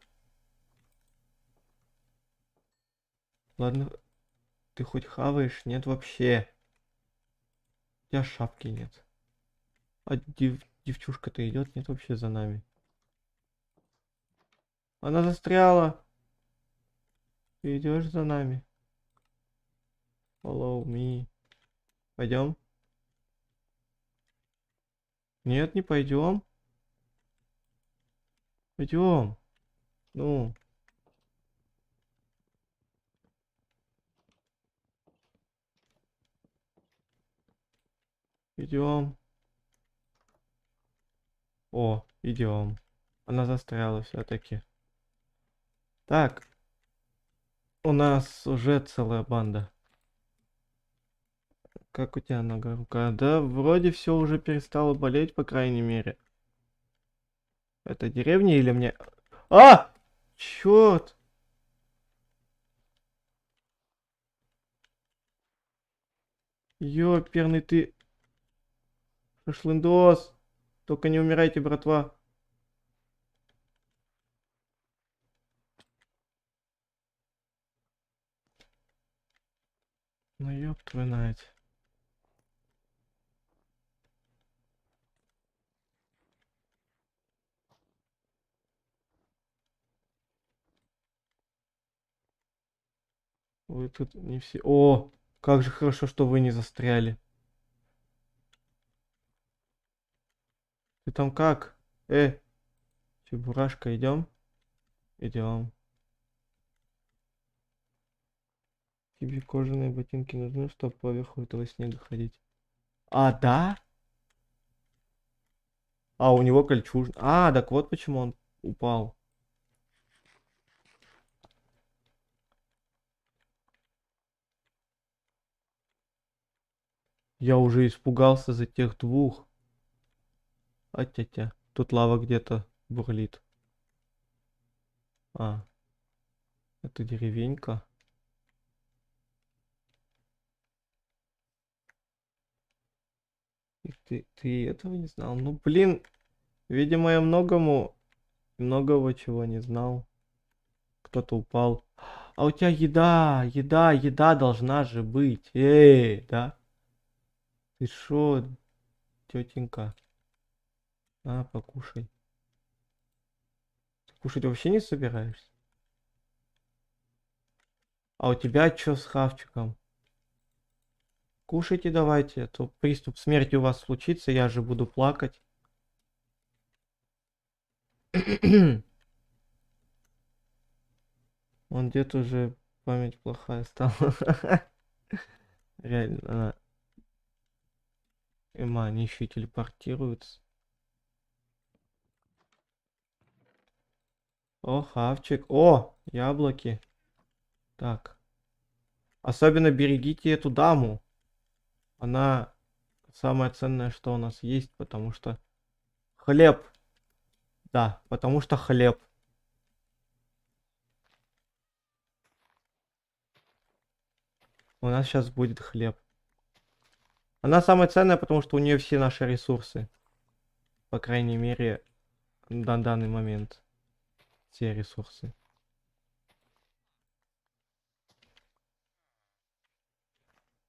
Ладно, ты хоть хаваешь? Нет вообще. У тебя шапки нет. А девчушка-то идет, нет вообще за нами. Она застряла. Ты идешь за нами. Follow me. Пойдем? Нет, не пойдем. Пойдем. Ну, идем. О, идем. Она застряла все-таки. Так, у нас уже целая банда. Как у тебя нога, рука? Да, вроде все уже перестало болеть, по крайней мере. Это деревня или мне... А! Черт! Ёперный ты... Шашлындос! Только не умирайте, братва. Ну ёб твою мать. Вы тут не все... О! Как же хорошо, что вы не застряли. Ты там как? Чебурашка, идем? Идем. Тебе кожаные ботинки нужны, чтобы поверху этого снега ходить. А, да? А, у него кольчуж... А, так вот почему он упал. Я уже испугался за тех двух. А-тя-тя. Тут лава где-то бурлит. А, это деревенька. И ты этого не знал? Ну, блин, видимо, я многого чего не знал. Кто-то упал. А у тебя еда должна же быть. Да? Ты шо, тетенька? На, покушай. Ты кушать вообще не собираешься? А у тебя что с хавчиком? Кушайте давайте, а то приступ смерти у вас случится, я же буду плакать. Он где-то уже память плохая стала. Реально, она... Эма, они еще и телепортируются. О, хавчик. О, яблоки. Так. Особенно берегите эту даму. Она самое ценное, что у нас есть, потому что... Хлеб. Да, потому что хлеб. У нас сейчас будет хлеб. Она самая ценная, потому что у нее все наши ресурсы. По крайней мере, на данный момент. Все ресурсы.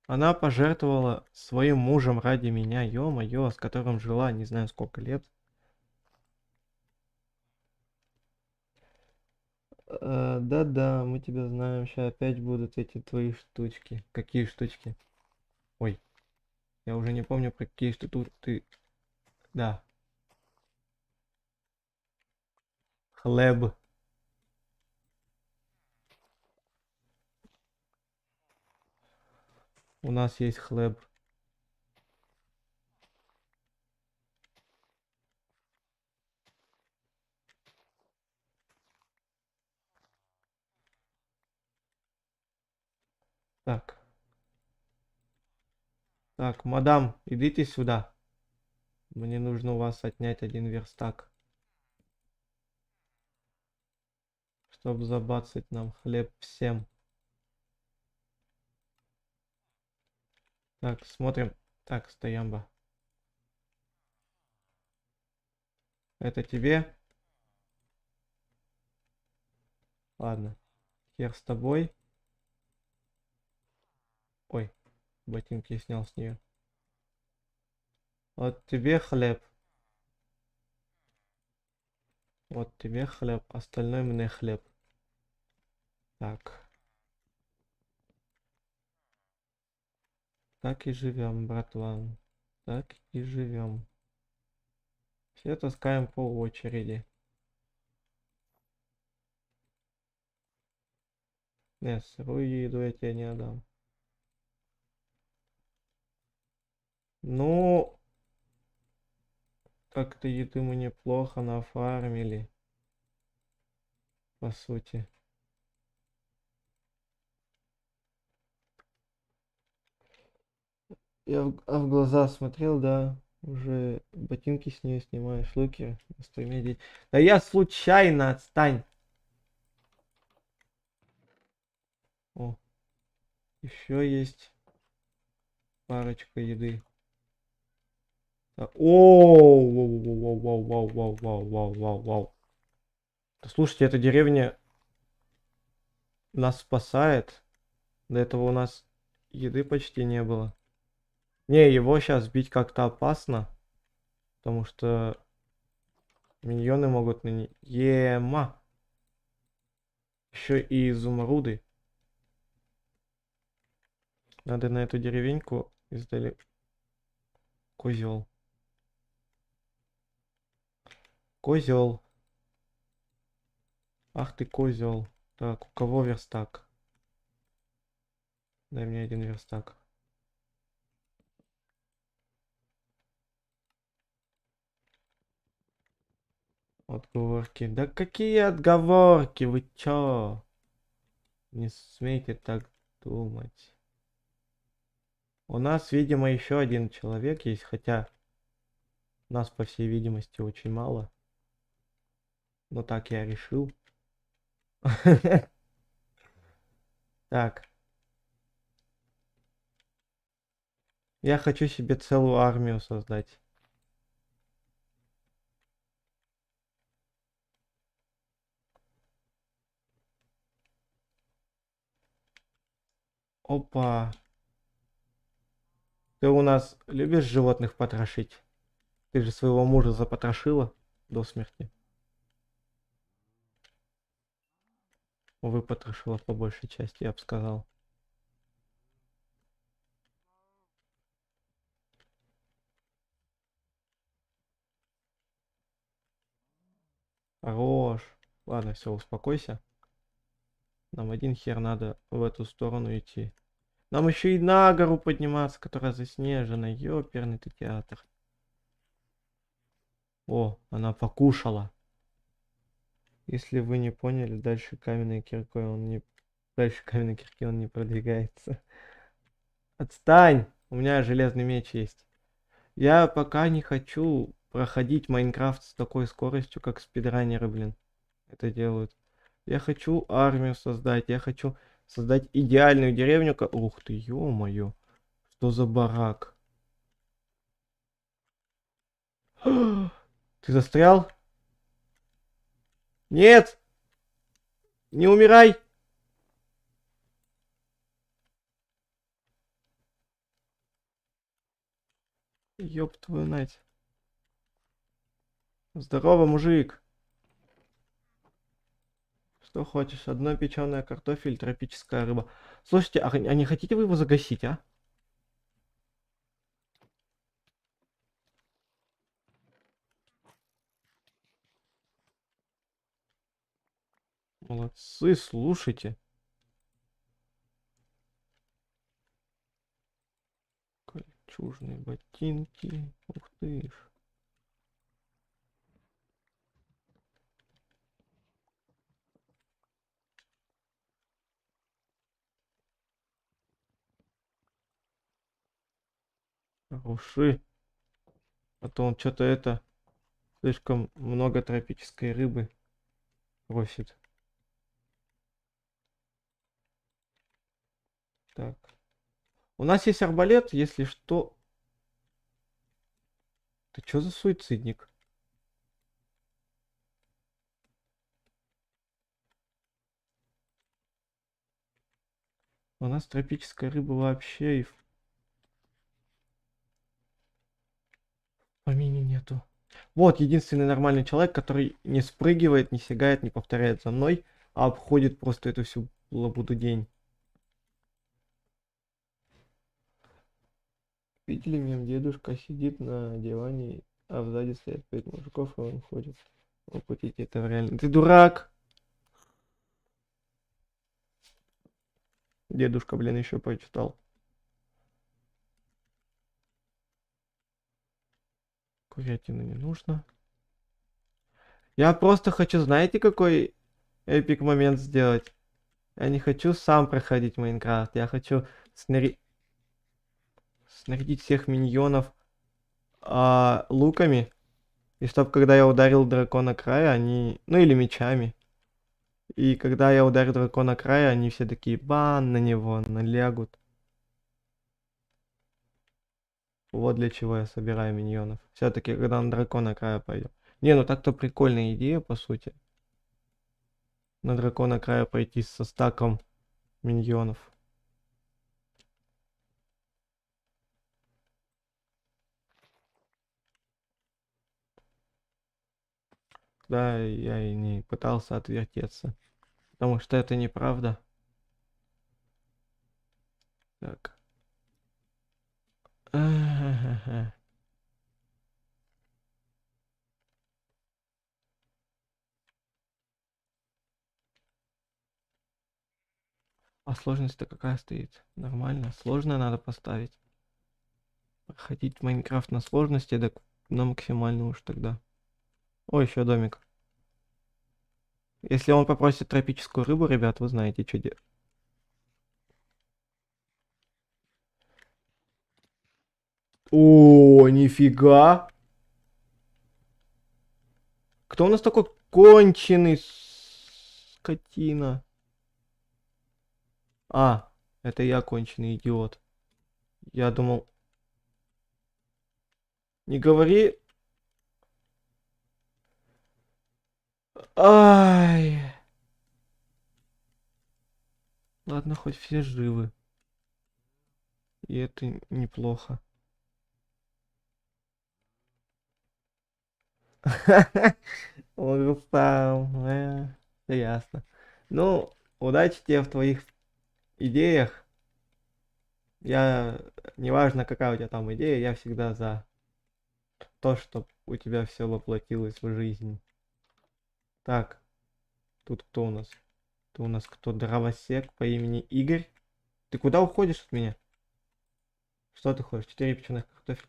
Она пожертвовала своим мужем ради меня, ё-моё, с которым жила не знаю сколько лет. Да-да, мы тебя знаем. Сейчас опять будут эти твои штучки. Какие штучки? Ой, я уже не помню, про какие штуки ты... Да. Хлеб. У нас есть хлеб. Так. Так, мадам, идите сюда. Мне нужно у вас отнять 1 верстак, чтобы забацать нам хлеб всем. Так, смотрим. Так, стоямба. Это тебе? Ладно. Хер с тобой. Ой, ботинки снял с нее. Вот тебе хлеб. Вот тебе хлеб. Остальной мне хлеб. Так. Так и живем, братва. Так и живем. Все таскаем по очереди. Нет, сырую еду я тебе не отдам. Ну, как-то еды мы неплохо нафармили. По сути. Я в глаза смотрел, да. Уже ботинки с нее снимаешь, луки. Да я случайно, отстань. О, еще есть парочка еды. Так, о, вау, вау, вау, вау, вау, вау, вау, вау, вау. Да слушайте, эта деревня нас спасает. До этого у нас еды почти не было. Не, его сейчас бить как-то опасно. Потому что миньоны могут на не... Ема! Еще и изумруды. Надо на эту деревеньку издали. Козел. Козел. Ах ты козел. Так, у кого верстак? Дай мне 1 верстак. Отговорки. Да какие отговорки? Вы чё? Не смейте так думать. У нас, видимо, еще один человек есть, хотя нас, по всей видимости, очень мало. Но так я решил. Так. Я хочу себе целую армию создать. Опа. Ты у нас любишь животных потрошить? Ты же своего мужа запотрошила до смерти. Выпотрошила по большей части, я бы сказал. Хорош. Ладно, все, успокойся. Нам один хер надо в эту сторону идти. Нам еще и на гору подниматься, которая заснежена. Ёперный ты театр. О, она покушала. Если вы не поняли, дальше каменной киркой он не... Дальше каменной кирки он не продвигается. Отстань! У меня железный меч есть. Я пока не хочу проходить Майнкрафт с такой скоростью, как спидранеры, блин, это делают. Я хочу армию создать, я хочу создать идеальную деревню. Ух ты, ё-моё, что за барак? Ты застрял? Нет! Не умирай! Ёб твою мать. Здорово, мужик. Что хочешь? Одно печеное картофель, тропическая рыба. Слушайте, а не хотите вы его загасить, а? Молодцы, слушайте. Кольчужные ботинки. Ух ты ж. Хороши. А то он что-то это... Слишком много тропической рыбы просит. Так. У нас есть арбалет, если что... Ты что за суицидник? У нас тропической рыбы вообще и в помине нету. Вот единственный нормальный человек, который не спрыгивает, не сигает, не повторяет за мной, а обходит просто эту всю лабуду день. Видели мем, дедушка сидит на диване, а сзади стоят 5 мужиков, и он ходит. Воплотите это в реально. Ты дурак! Дедушка, блин, еще прочитал. Курятину не нужно. Я просто хочу, знаете, какой эпик момент сделать? Я не хочу сам проходить Майнкрафт. Я хочу снарядить всех миньонов луками. И чтоб когда я ударил дракона края, они... Ну или мечами. И когда я ударю дракона края, они все такие бан на него, налягут. Вот для чего я собираю миньонов. Все-таки, когда на дракона края пойдем. Не, ну так-то прикольная идея, по сути. На дракона края пойти со стаком миньонов. Да, я и не пытался отвертеться. Потому что это неправда. Так. А сложность-то какая стоит? Нормально. Сложно надо поставить. Проходить Майнкрафт на сложности, так на максимальную уж тогда. О, еще домик. Если он попросит тропическую рыбу, ребят, вы знаете, что делать. О, нифига! Кто у нас такой конченый скотина? А, это я конченый идиот. Я думал... Не говори... Ай! Ладно, хоть все живы. И это неплохо. Он устал. Все ясно. Ну, удачи тебе в твоих идеях. Я, неважно какая у тебя там идея, я всегда за то, чтобы у тебя все воплотилось в жизнь. Так, тут кто у нас? Ты у нас кто? Дровосек по имени Игорь. Ты куда уходишь от меня? Что ты хочешь? 4 печеных картофеля.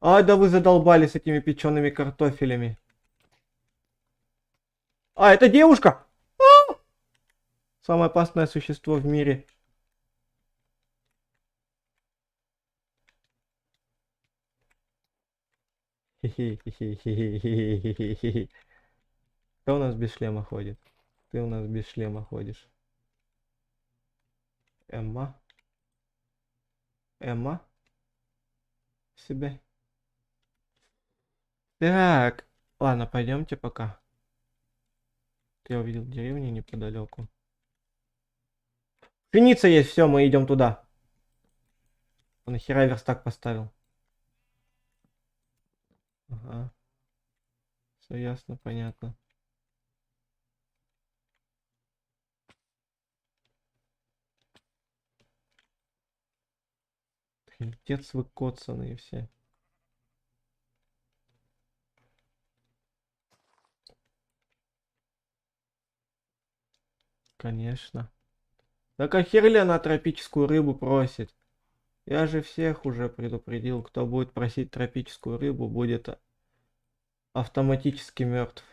А, да вы задолбали с этими печеными картофелями. А, это девушка! Самое опасное существо в мире. Хе-хе-хе-хе-хе-хе-хе-хе. Кто у нас без шлема ходит? Ты у нас без шлема ходишь. Эмма? Эмма? Себе. Так. Ладно, пойдемте пока. Я увидел деревню неподалеку. Пшеница есть, все, мы идем туда. Он нахера верстак поставил? Ага. Все ясно, понятно. Отец вы коцаные все. Конечно. Так а хер ли она тропическую рыбу просит? Я же всех уже предупредил, кто будет просить тропическую рыбу, будет автоматически мертв.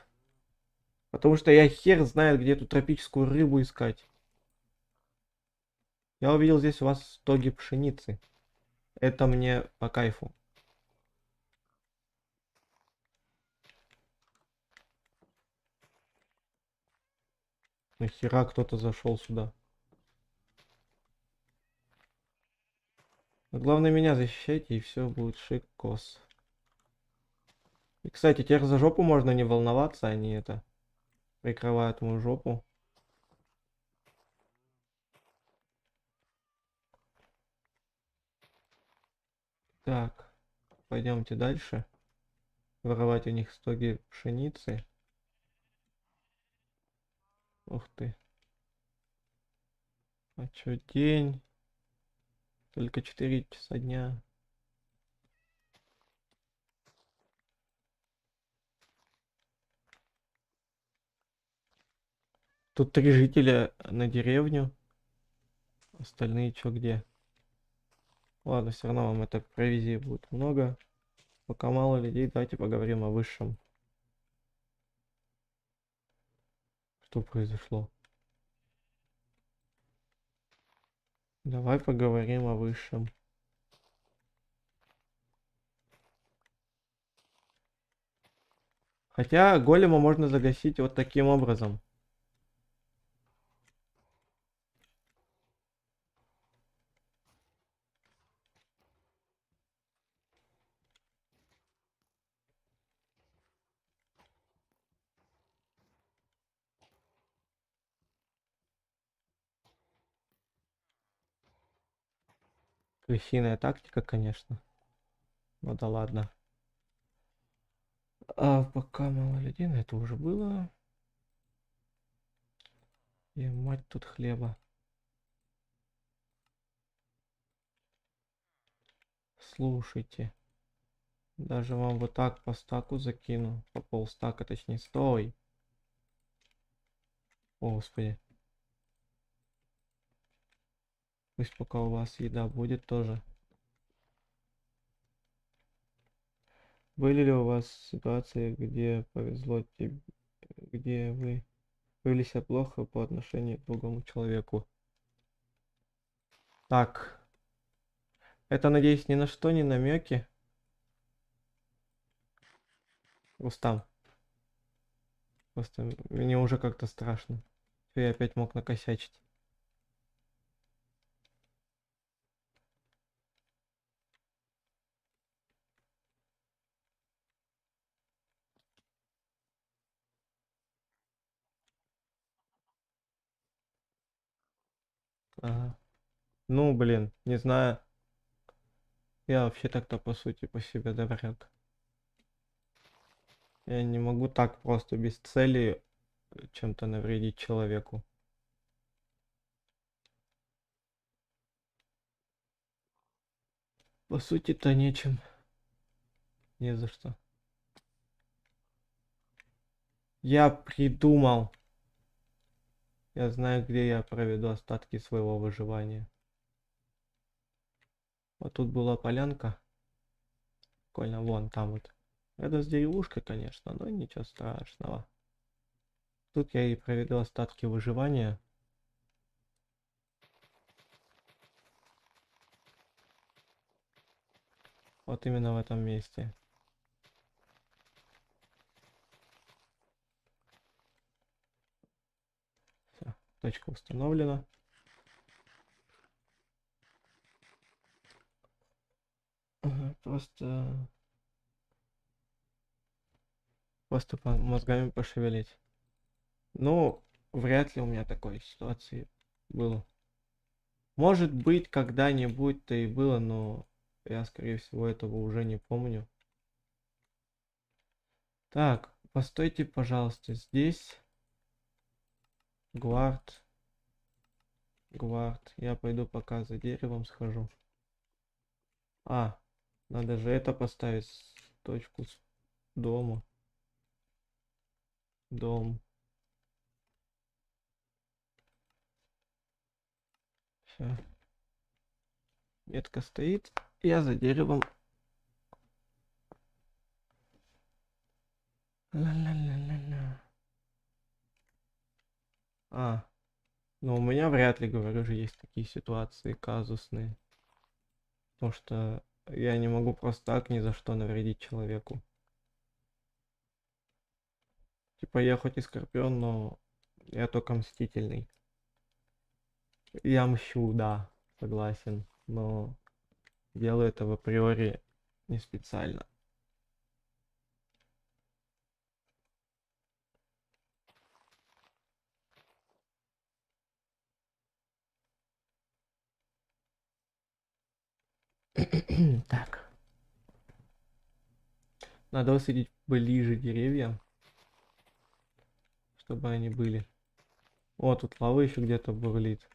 Потому что я хер знает, где эту тропическую рыбу искать. Я увидел здесь у вас стоги пшеницы. Это мне по кайфу. Нахера кто-то зашел сюда? Но главное меня защищайте, и все будет шикос. И, кстати, теперь за жопу можно не волноваться, они это прикрывают мою жопу. Так, пойдемте дальше. Воровать у них стоги пшеницы. Ух ты. А чё день? Только 4 часа дня. Тут 3 жителя на деревню. Остальные чё где? Ладно, все равно вам это провизии будет много. Пока мало людей, давайте поговорим о высшем. Что произошло? Давай поговорим о высшем. Хотя голема можно загасить вот таким образом. Крысиная тактика, конечно. Ну да ладно. А пока мало людей, но это уже было. И мать тут хлеба. Слушайте. Даже вам вот так по стаку закину. По полстака, точнее. Стой. О, господи. Пусть пока у вас еда будет тоже. Были ли у вас ситуации, где повезло тебе, где вы повели себя плохо по отношению к другому человеку? Так. Это, надеюсь, ни на что не намеки. Рустам. Просто мне уже как-то страшно. Я опять мог накосячить. Ага. Ну, блин, не знаю. Я вообще так-то по сути по себе добряк. Я не могу так просто без цели чем-то навредить человеку. По сути-то нечем. Не за что. Я придумал. Я знаю, где я проведу остатки своего выживания. Вот тут была полянка. Прикольно, вон там вот. Это с деревушкой, конечно, но ничего страшного. Тут я и проведу остатки выживания. Вот именно в этом месте. Всё, точка установлена. Ага, просто мозгами пошевелить. Ну, вряд ли у меня такой ситуации было. Может быть, когда-нибудь-то и было, но я, скорее всего, этого уже не помню. Так, постойте, пожалуйста, здесь. Гвард. Гвард. Я пойду пока за деревом схожу. А, надо же это поставить. Точку с дома. Дом. Все. Метка стоит. Я за деревом. Ла-ла-ла-ла-ла. А, ну у меня вряд ли, говорю же, есть такие ситуации казусные. Потому что я не могу просто так ни за что навредить человеку. Типа я хоть и скорпион, но я только мстительный. Я мщу, да, согласен. Но делаю это в априори не специально. Так. Надо высадить ближе деревья, чтобы они были. О, тут лава еще где-то бурлит.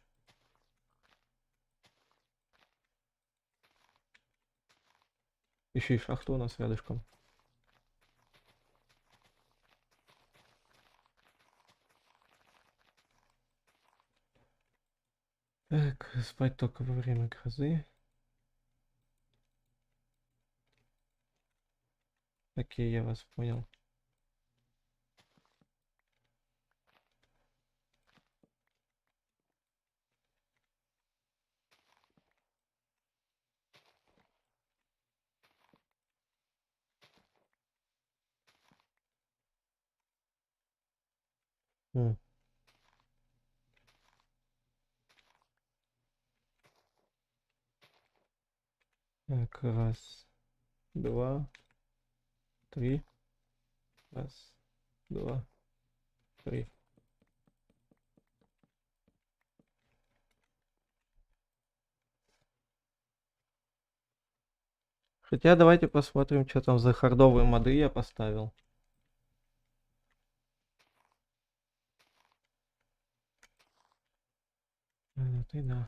Еще и шахта у нас рядышком. Так, спать только во время грозы. Окей, я вас понял. М. Так, раз, два, три. Раз, два, три. Хотя давайте посмотрим, что там за хардовые моды я поставил. Ты да.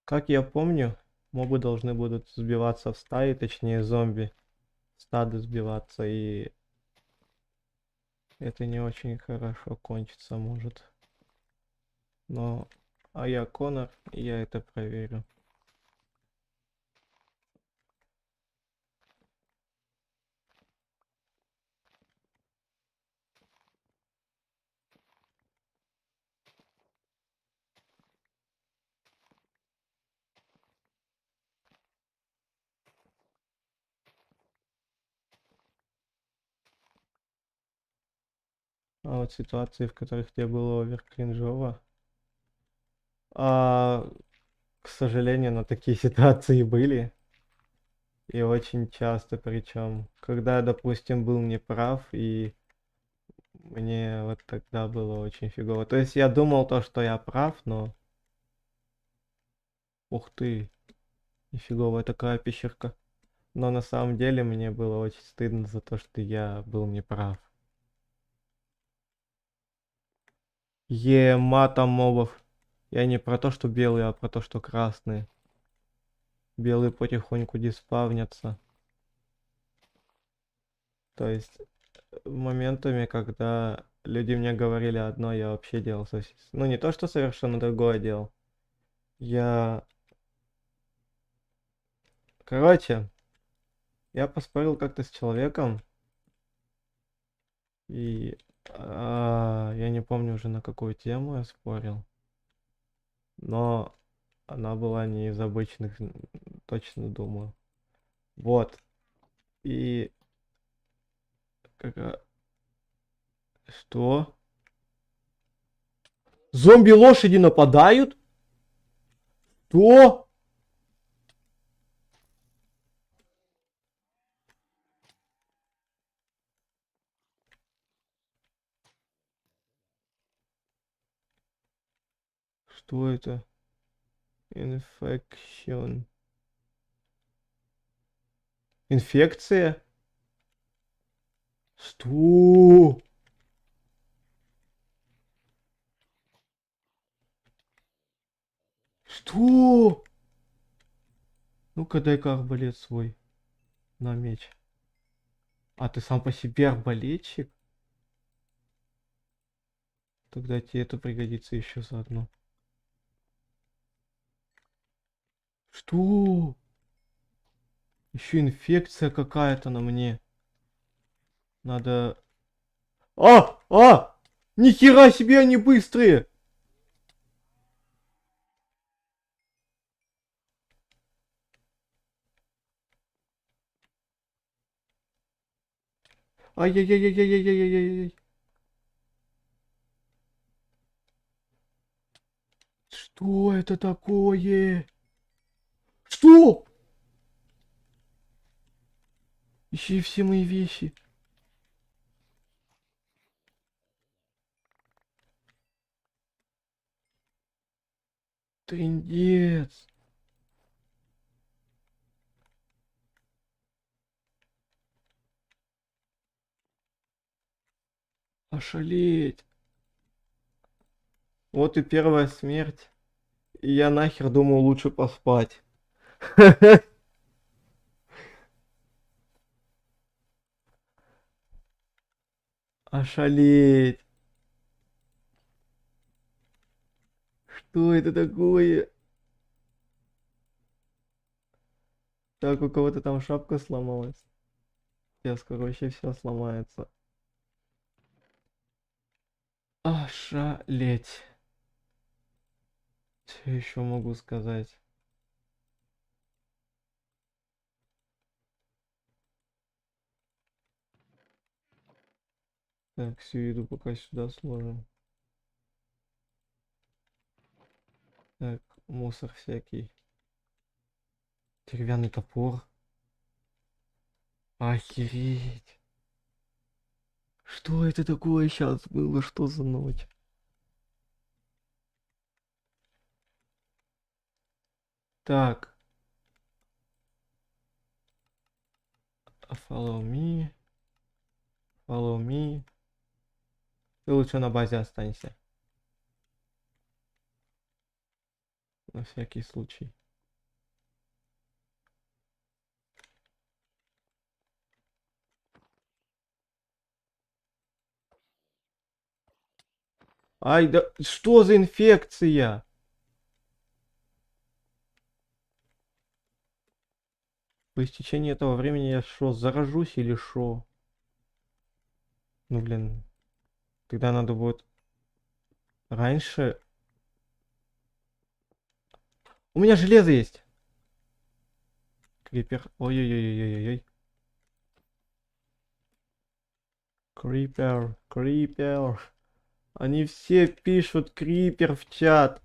Как я помню, мобы должны будут сбиваться в стаи, точнее зомби. Стады сбиваться, и это не очень хорошо кончится может. Но, а я Конор, и я это проверю. А вот ситуации, в которых тебе было оверкринжово. А, к сожалению, на такие ситуации были. И очень часто, причем, когда, допустим, был неправ, и мне вот тогда было очень фигово. То есть я думал то, что я прав, но... Ух ты, нифиговая такая пещерка. Но на самом деле мне было очень стыдно за то, что я был неправ. Матом мобов. Я не про то, что белые, а про то, что красные. Белые потихоньку диспавнятся. То есть моментами, когда люди мне говорили одно, я вообще делал совсем... Ну не то, что совершенно другое делал. Я... Короче, я поспорил как-то с человеком, и я не помню уже на какую тему я спорил, но она была не из обычных, точно думаю. Вот. И как... Что? Зомби-лошади нападают? Что? Что это? Infection. Инфекция? Что? Что? Ну-ка дай-ка арбалет свой на меч. А ты сам по себе арбалетчик? Тогда тебе это пригодится еще заодно. Что? Еще инфекция какая-то на мне. Надо... А! А! Нихера себе они быстрые! Ай-яй-яй-яй-яй-яй-яй-яй-яй. Что это такое? Что? Ищи все мои вещи. Трындец. Ошалеть. Вот и первая смерть. И я нахер думал лучше поспать. Ошалеть. Что это такое? Так, у кого-то там шапка сломалась. Сейчас, короче, все сломается. Ошалеть. Что еще могу сказать? Так, всю еду пока сюда сложим. Так, мусор всякий. Деревянный топор. Охереть. Что это такое сейчас было? Что за ночь? Так. Follow me. Follow me. Ты лучше на базе останься. На всякий случай. Ай, да что за инфекция? По истечении этого времени я что, заражусь или что? Ну блин, тогда надо будет раньше. У меня железо есть. Крипер. Ой-ой-ой-ой-ой-ой. Крипер, крипер. Они все пишут крипер в чат.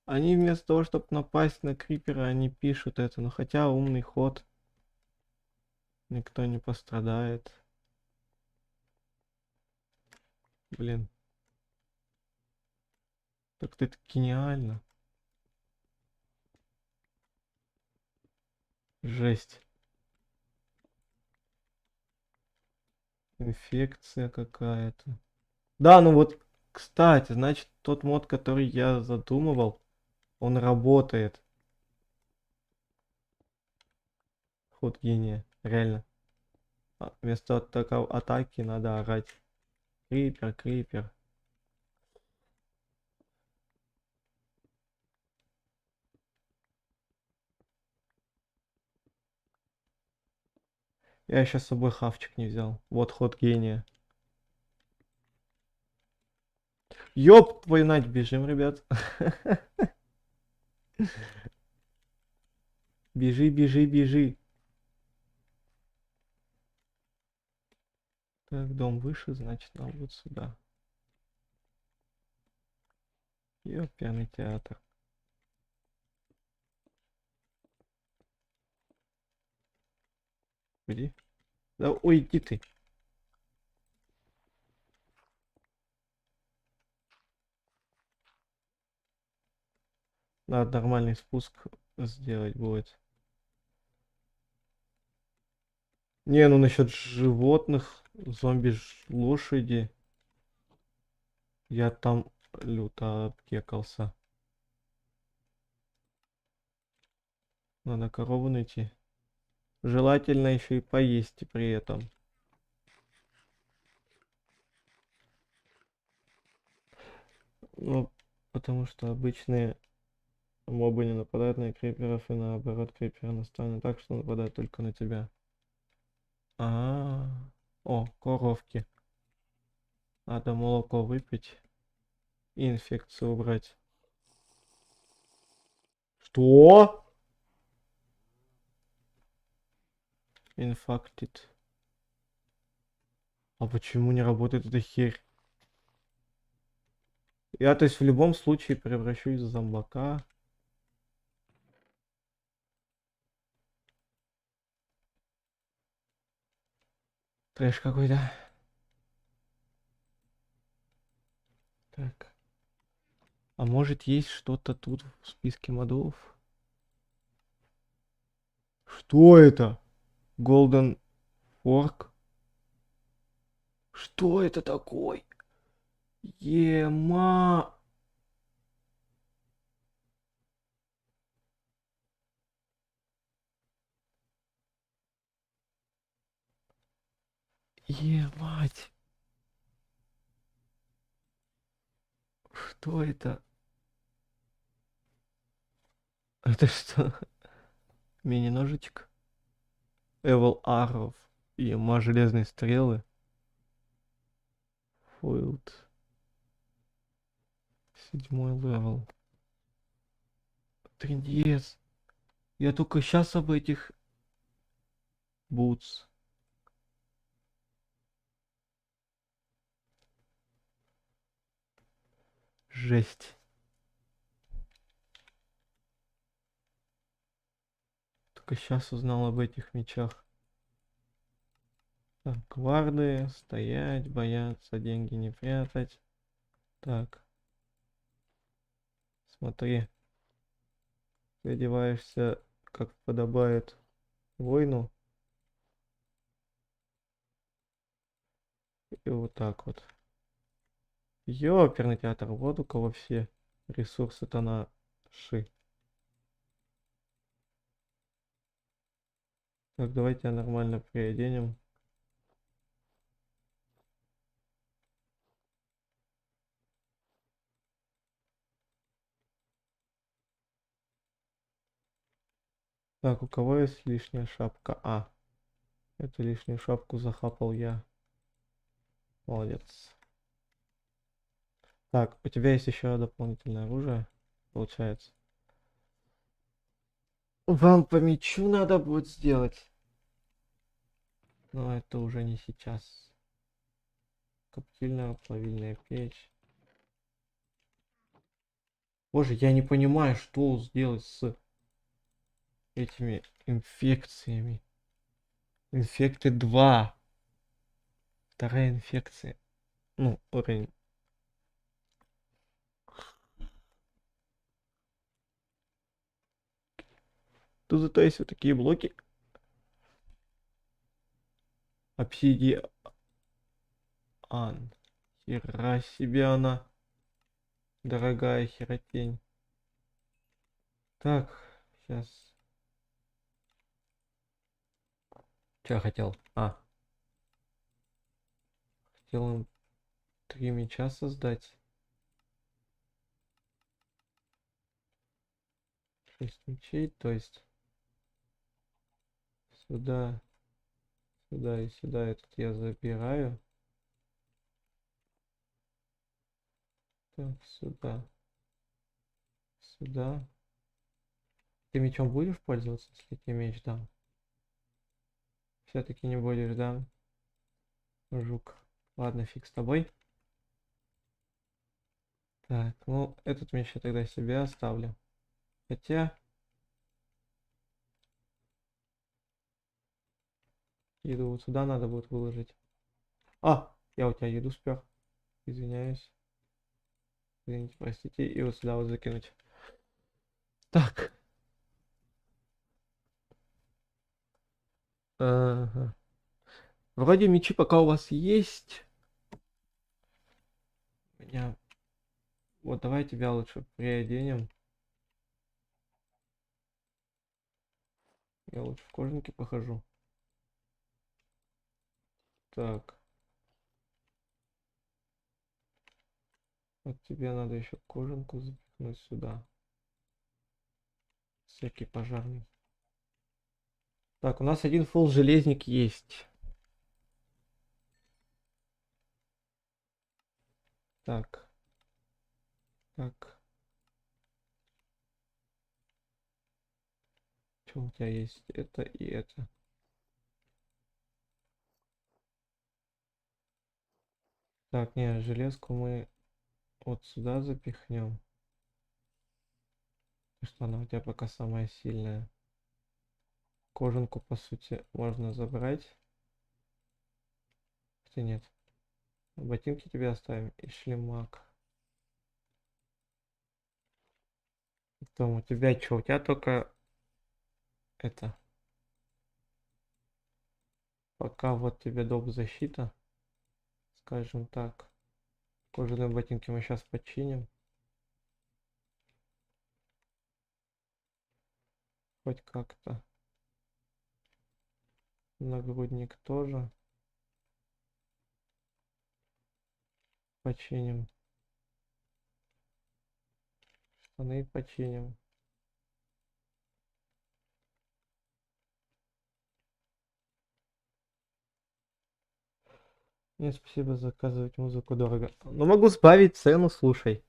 Они вместо того, чтобы напасть на крипера, они пишут это. Но хотя умный ход. Никто не пострадает. Блин. Так это гениально. Жесть. Инфекция какая-то. Да, ну вот, кстати, значит, тот мод, который я задумывал, он работает. Ход гения, реально. Вместо такой атаки надо орать. Крипер, крипер. Я еще с собой хавчик не взял. Вот ход гения. Ёб твою мать, бежим, ребят. Бежи, бежи, бежи. Так, дом выше, значит, нам вот сюда. Ёперный театр. Иди. Да, ой, иди ты. Надо нормальный спуск сделать будет. Не, ну насчет животных, лошади, я там люто обкекался. Надо корову найти. Желательно еще и поесть при этом. Ну, потому что обычные мобы не нападают на криперов, и наоборот, криперы настроены так, что нападают только на тебя. А, о, коровки. Надо молоко выпить и инфекцию убрать. Что? Infected. А почему не работает эта херь? Я, то есть, в любом случае превращусь в зомбака. Трэш какой-то. Так. А может есть что-то тут в списке модов? Что это? Golden Fork? Что это такое? Ема. Емать. Что это? Это что? Мини-ножичек? Evil Arrow. Ема, железные стрелы. Foiled. 7 левел. Трындец. Я только сейчас об этих бутс. Жесть. Только сейчас узнал об этих мечах. Так, гварды, стоять, бояться, деньги не прятать. Так. Смотри. Ты одеваешься, как подобает воину. И вот так вот. Ёперный театр. Вот у кого все ресурсы-то на ши. Так, давайте нормально приоденем. Так, у кого есть лишняя шапка? А, эту лишнюю шапку захапал я. Молодец. Так, у тебя есть еще дополнительное оружие, получается. Вам по мечу надо будет сделать. Но это уже не сейчас. Коптильная плавильная печь. Боже, я не понимаю, что сделать с этими инфекциями. Инфекты 2. Вторая инфекция. Ну, уровень. Тут зато есть вот такие блоки. Обсидиан. Хера себе она. Дорогая херотень. Так, сейчас. Что я хотел? Хотел им 3 меча создать. 6 мечей, то есть сюда, сюда и сюда этот я забираю. Так, сюда, сюда. Ты мечом будешь пользоваться, если тебе меч дам? Все-таки не будешь, да? Жук. Ладно, фиг с тобой. Так, ну, этот меч я тогда себе оставлю. Хотя, еду вот сюда надо будет выложить. Я у тебя еду спер. Извиняюсь. Извините, простите. И вот сюда вот закинуть. Так. Ага. Вроде мечи пока у вас есть. У меня... Вот давай тебя лучше приоденем. Я лучше в кожанке похожу. Так. Вот тебе надо еще кожанку запихнуть сюда. Всякий пожарный. Так, у нас один фулл железник есть. Так. Так. Что у тебя есть? Это и это. Так, не, железку мы вот сюда запихнем. Что она у тебя пока самая сильная. Кожанку, по сути, можно забрать. Хотя нет. Ботинки тебе оставим и шлемак. Потом у тебя что? У тебя только это. Пока вот тебе доп. Защита. Скажем так. Кожаные ботинки мы сейчас починим. Хоть как-то. Нагрудник тоже. Починим. Штаны починим. Нет, спасибо, заказывать музыку дорого. Но могу сбавить цену, слушай.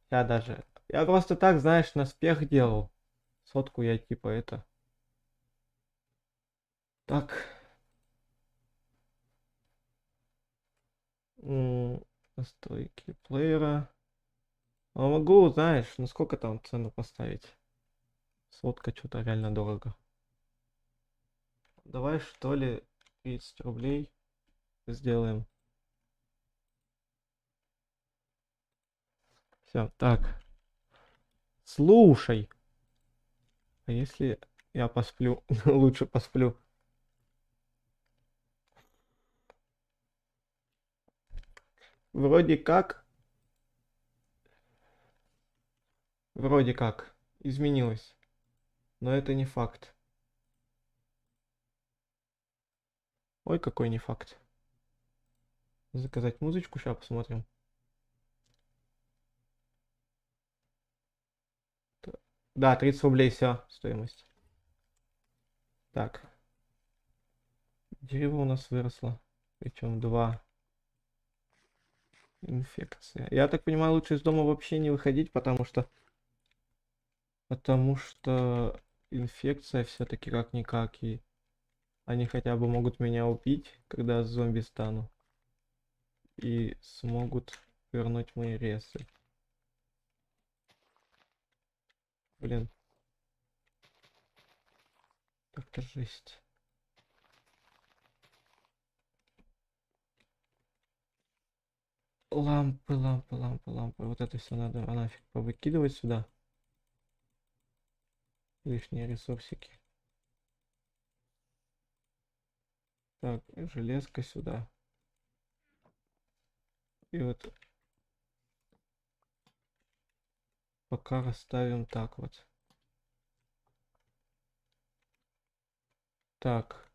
Я даже... Я просто так, знаешь, на спех делал. Сотку я типа это... Так. Настройки плеера. А могу, знаешь, на сколько там цену поставить? Сотка что-то реально дорого. Давай что ли 30 рублей сделаем. Все, так. Слушай. А если я посплю? Лучше посплю. Вроде как. Вроде как. Изменилось. Но это не факт. Ой, какой не факт. Заказать музычку, сейчас посмотрим. Да, 30 рублей все, стоимость. Так. Дерево у нас выросло. Причем два. Инфекция. Я так понимаю, лучше из дома вообще не выходить, потому что инфекция все-таки как-никак, и они хотя бы могут меня убить, когда зомби стану, и смогут вернуть мои ресы. Блин. Как-то жесть. Лампы, лампы, лампы, лампы. Вот это все надо нафиг повыкидывать сюда. Лишние ресурсики. Так, железка сюда. И вот пока расставим так вот. Так.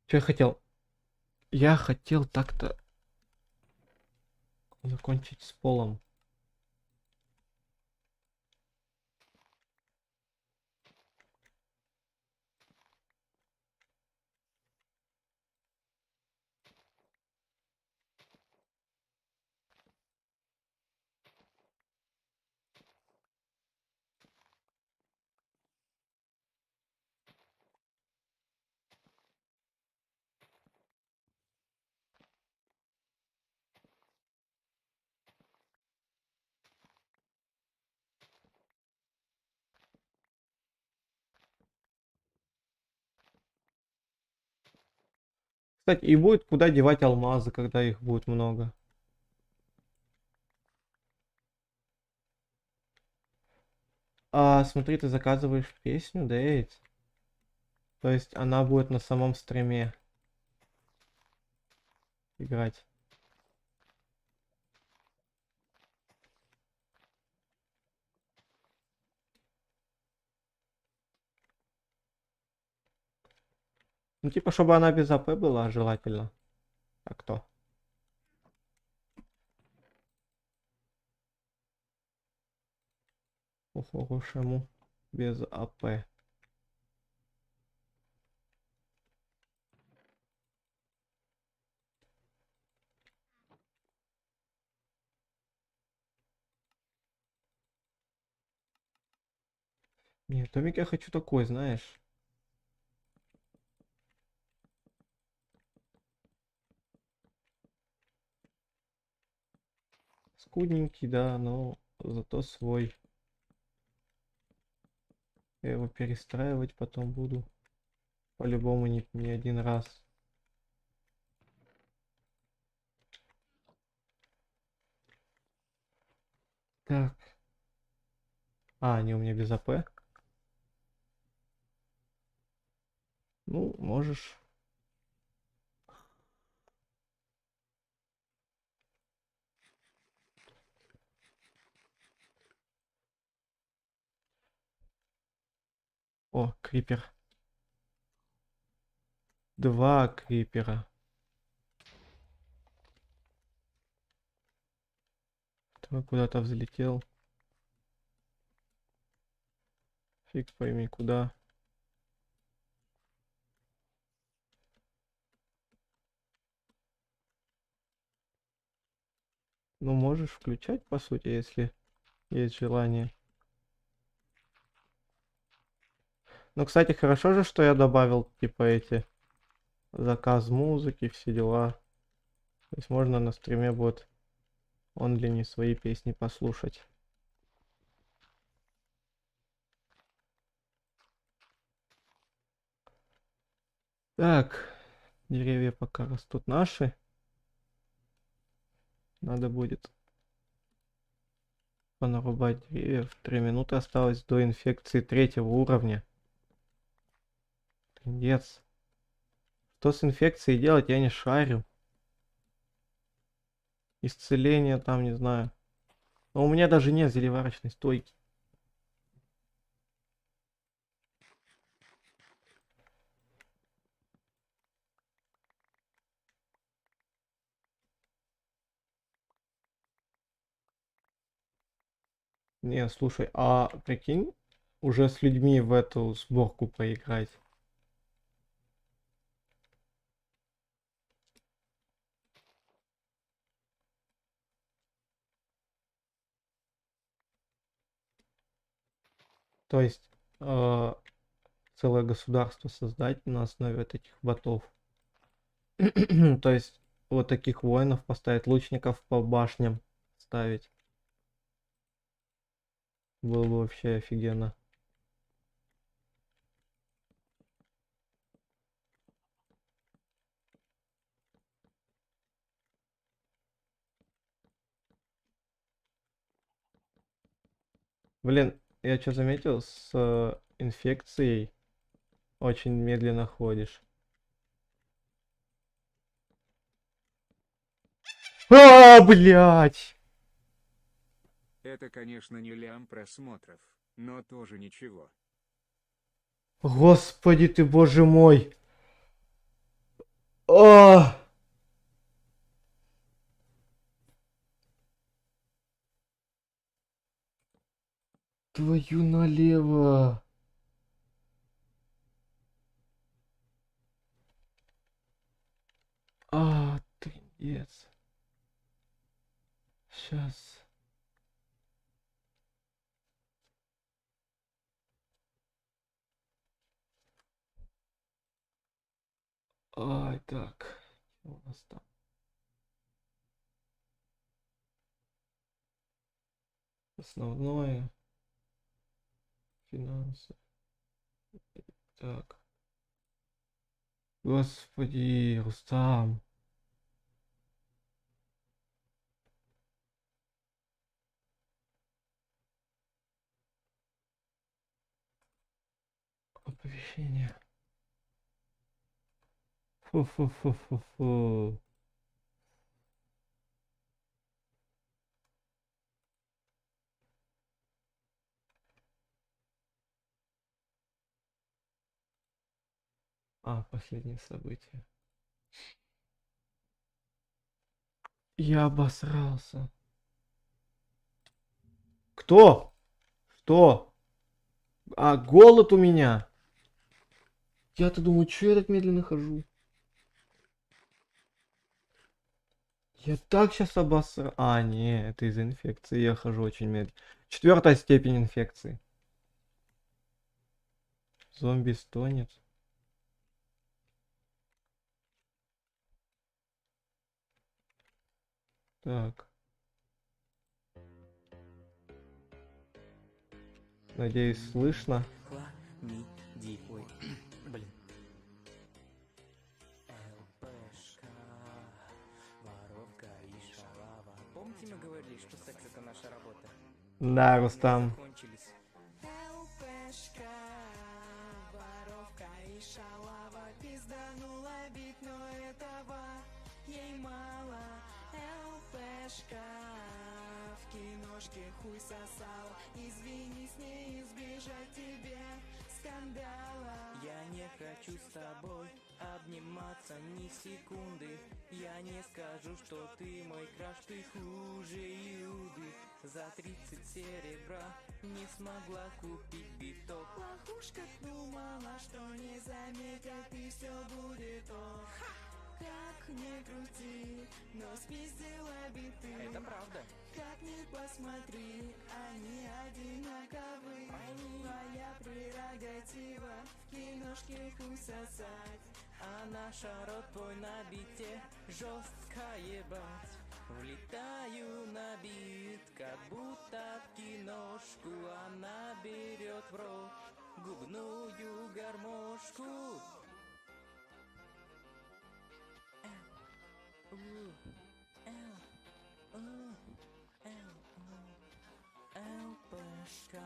Что я хотел? Я хотел так-то закончить с полом. Кстати, и будет куда девать алмазы, когда их будет много. А, смотри, ты заказываешь песню, да ведь? То есть она будет на самом стриме. играть. Ну, типа, чтобы она без АП была, желательно. А кто? По-хорошему, без АП. Нет, томик я хочу такой, знаешь. Скудненький, да, но зато свой. Я его перестраивать потом буду. По-любому не один раз. Так. А, они у меня без АП. Ну, можешь. О, крипер. Два крипера. Второй куда-то взлетел. Фиг пойми куда. Ну, можешь включать, по сути, если есть желание. Ну, кстати, хорошо же, что я добавил, типа, эти заказ музыки, все дела. То есть можно на стриме будет онли не свои песни послушать. Так, деревья пока растут наши. Надо будет понарубать деревьев. 3 минуты осталось до инфекции 3-го уровня. Трындец. Что с инфекцией делать, я не шарю. Исцеление там, не знаю. Но у меня даже нет зелеварочной стойки. Не, слушай, а прикинь, уже с людьми в эту сборку поиграть. То есть целое государство создать на основе вот этих ботов. То есть вот таких воинов поставить, лучников по башням ставить. Было бы вообще офигенно. Блин, я что заметил, с инфекцией очень медленно ходишь. А, блядь! Это, конечно, не лям просмотров, но тоже ничего. Господи ты, боже мой! А! Твою налево! А, трындец. Сейчас. Ай, так. Что у нас там? Основное. Финансы. Так. Господи, Рустам. Оповещение. Фу-фу-фу-фу-фу. А, последнее событие. Я обосрался. Кто? Что? А, голод у меня. Я-то думаю, что я так медленно хожу? Я так сейчас обосрал. А, не, это из-за инфекции. Я хожу очень медленно. 4-я степень инфекции. Зомби стонет. Так. Надеюсь, слышно. Хламиди. Ой, блин. ЛПшка, воровка и шалава. Помните, мы говорили, что секс это наша работа? Да, Мы Рустам. закончились. ЛПшка, воровка и шалава. Пизданула бить, но этого ей мало. ЛПшка, в киношке хуй сосала. Извини, с ней избежать тебе скандала. Я не хочу с тобой обниматься ни секунды. Я не скажу, что ты мой краш, ты хуже Иуды. За 30 серебра не смогла купить биток. Лохушка думала, что не заметят и все будет ок. Как не крути, но спиздила биты. Это правда. Как ни посмотри, они одинаковы. Моя прерогатива в киношке хуй сосать. А наша рот твой на бите жестко ебать. Влетаю на бит, как будто в киношку. Она берет в рот губную гармошку. ЛПшка,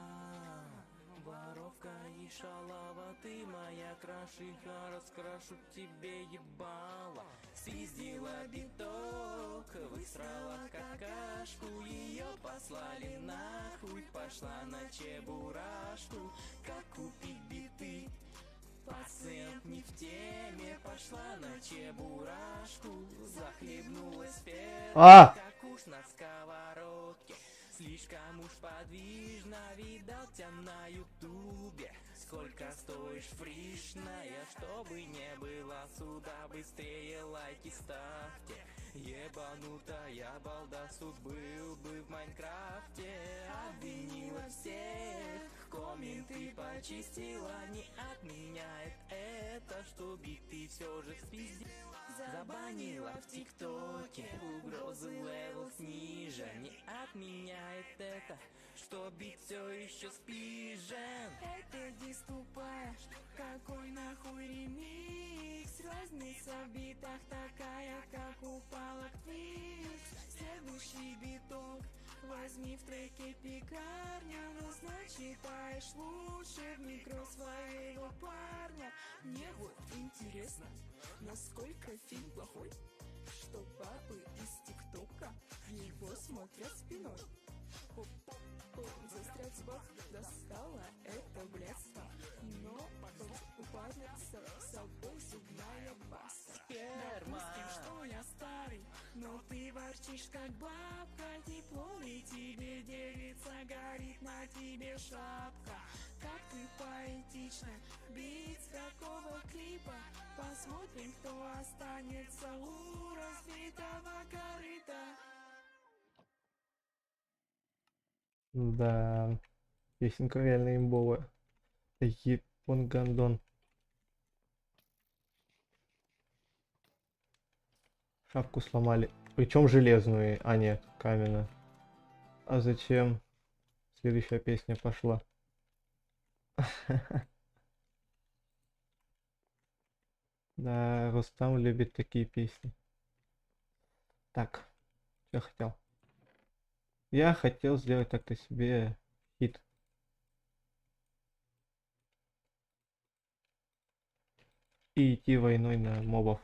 воровка и шалава. Ты моя крашиха, раскрашу тебе ебало. Свиздила биток, высрала какашку. Ее послали нахуй, пошла на чебурашку. Как купить биты? Пациент не в теме, пошла на чебурашку. Захлебнулась А! как уж на сковородке. Слишком уж подвижно, видал тебя на ютубе. Сколько стоишь фришная, чтобы не было суда. Быстрее лайки ставьте. Ебанутая балда, суд был бы в Майнкрафте. Обвинила всех, комменты почистила. Не отменяет это, что биты все же спиздил. Забанила в ТикТоке, угрозы левел ниже. Не отменяет это, что бит все еще спижен. Это дис тупая, какой нахуй ремикс. Разница в битах такая, как упала Твикс. Следующий биток возьми в треке пекарня. Но значит читаешь лучше в микро своего парня. Мне вот интересно, насколько фильм плохой, что бабы из ТикТока его смотрят спиной. Застрять бог достала это блядство, но у парня с собой зубная баста. Допустим, что я старый, но ты ворчишь как бабка. Дипломы тебе делится, горит на тебе шапка. Как ты поэтично, бит с какого клипа? Посмотрим, кто останется у разбитого корыта. Да. Песенка реально имбовая. Япон Гандон. Шапку сломали. Причем железную, а не каменную. А зачем? Следующая песня пошла. Да, Рустам любит такие песни. Так, что я хотел? Я хотел сделать так-то себе хит. И идти войной на мобов.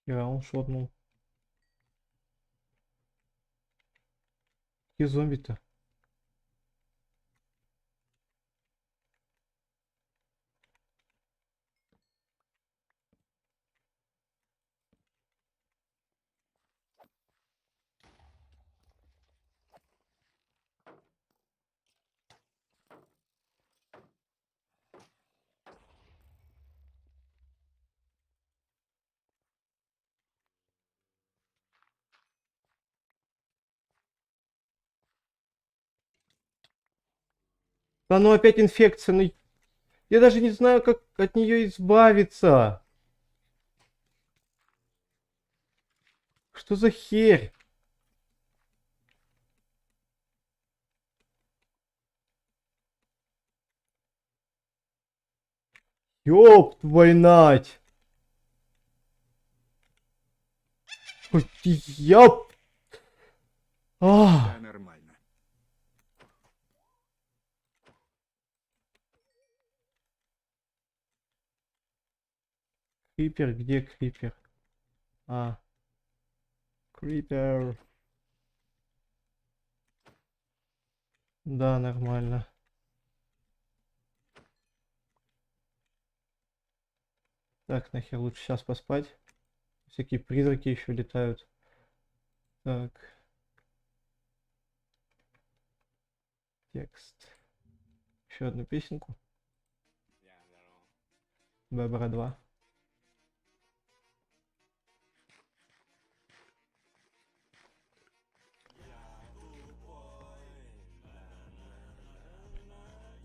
Я он шотнул. Какие зомби-то? Да ну опять инфекция, ну я даже не знаю, как от нее избавиться. Что за херь? Ёб твою мать! Ой, ёб! Да, А, нормально. крипер, где крипер? А, крипер. Да, нормально. Так, нахер лучше сейчас поспать. Всякие призраки еще летают. Так, текст. Еще одну песенку. Бебра 2.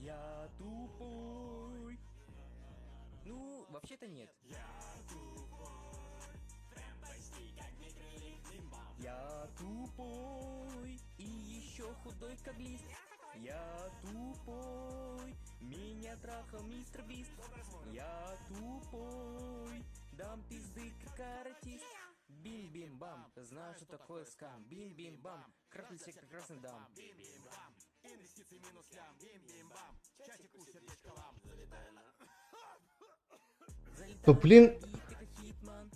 Я тупой. Ну, вообще-то нет. Я тупой и еще худой как лист. Я тупой, меня трахал мистер Бист. Я тупой, дам пизды как каратист. Бим-бим-бам, знаю, что такое скам. Бим-бим-бам, красный всех прекрасный дам. Да блин,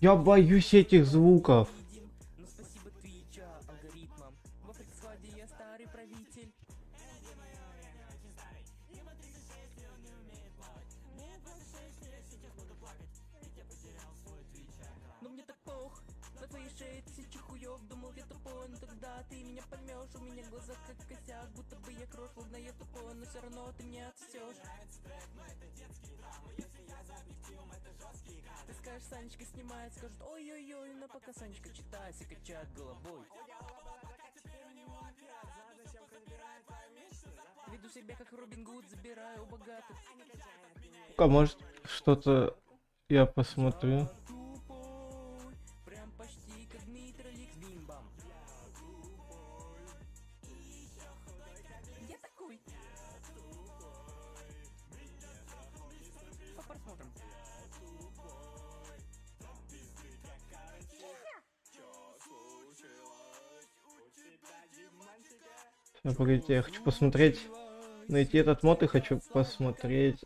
я боюсь этих звуков. Ну спасибо Твича, алгоритмам. В Африксхаде я старый правитель. Но мне так пох, на твоей шее тысячи хуёв. Думал я тупой, но тогда ты меня поймешь. У меня глаза как косяк, будто бы я кровь. Ладно, я тупой, но все равно ты мне отсосешь. Ты скажешь, Санечка снимает, скажут ой-ой-ой. Но пока Санечка читает, все качают головой. Веду себя как Робин Гуд, забираю у богатых. А может что-то я посмотрю. Тупой, прям почти как Митроликс. Бим-бам. Я такой. Посмотрим. Сейчас, погодите, я хочу посмотреть, найти этот мод и хочу посмотреть.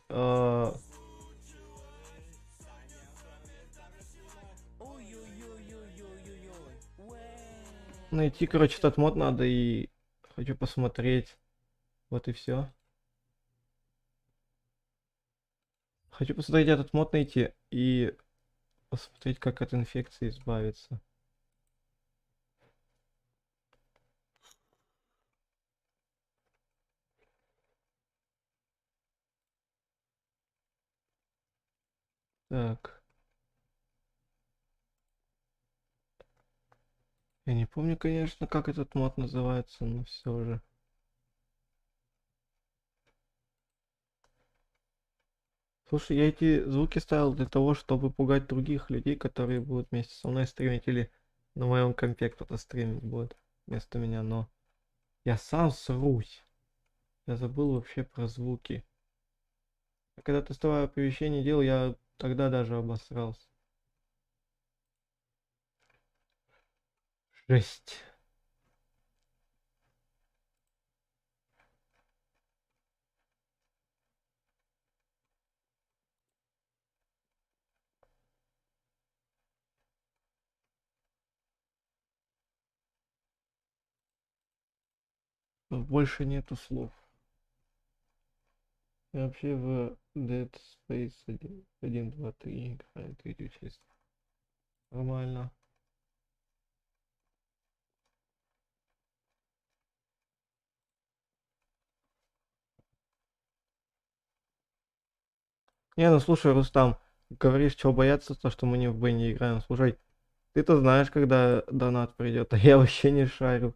Найти, короче, этот мод надо и хочу посмотреть. Вот и все. Хочу посмотреть этот мод найти и посмотреть, как от инфекции избавиться. Так. Я не помню, конечно, как этот мод называется, но все же. Слушай, я эти звуки ставил для того, чтобы пугать других людей, которые будут вместе со мной стримить, или на моем компе кто-то стримить будет вместо меня, но я сам срусь. Я забыл вообще про звуки. А когда тестовое оповещение делал, я тогда даже обосрался. Жесть. Больше нету слов. Я вообще в Dead Space 1, 2, 3 играю третью часть. Нормально. Не, ну слушай, Рустам, говоришь, чего бояться, то, что мы не в Б не играем. Слушай, ты-то знаешь, когда донат придет, а я вообще не шарю.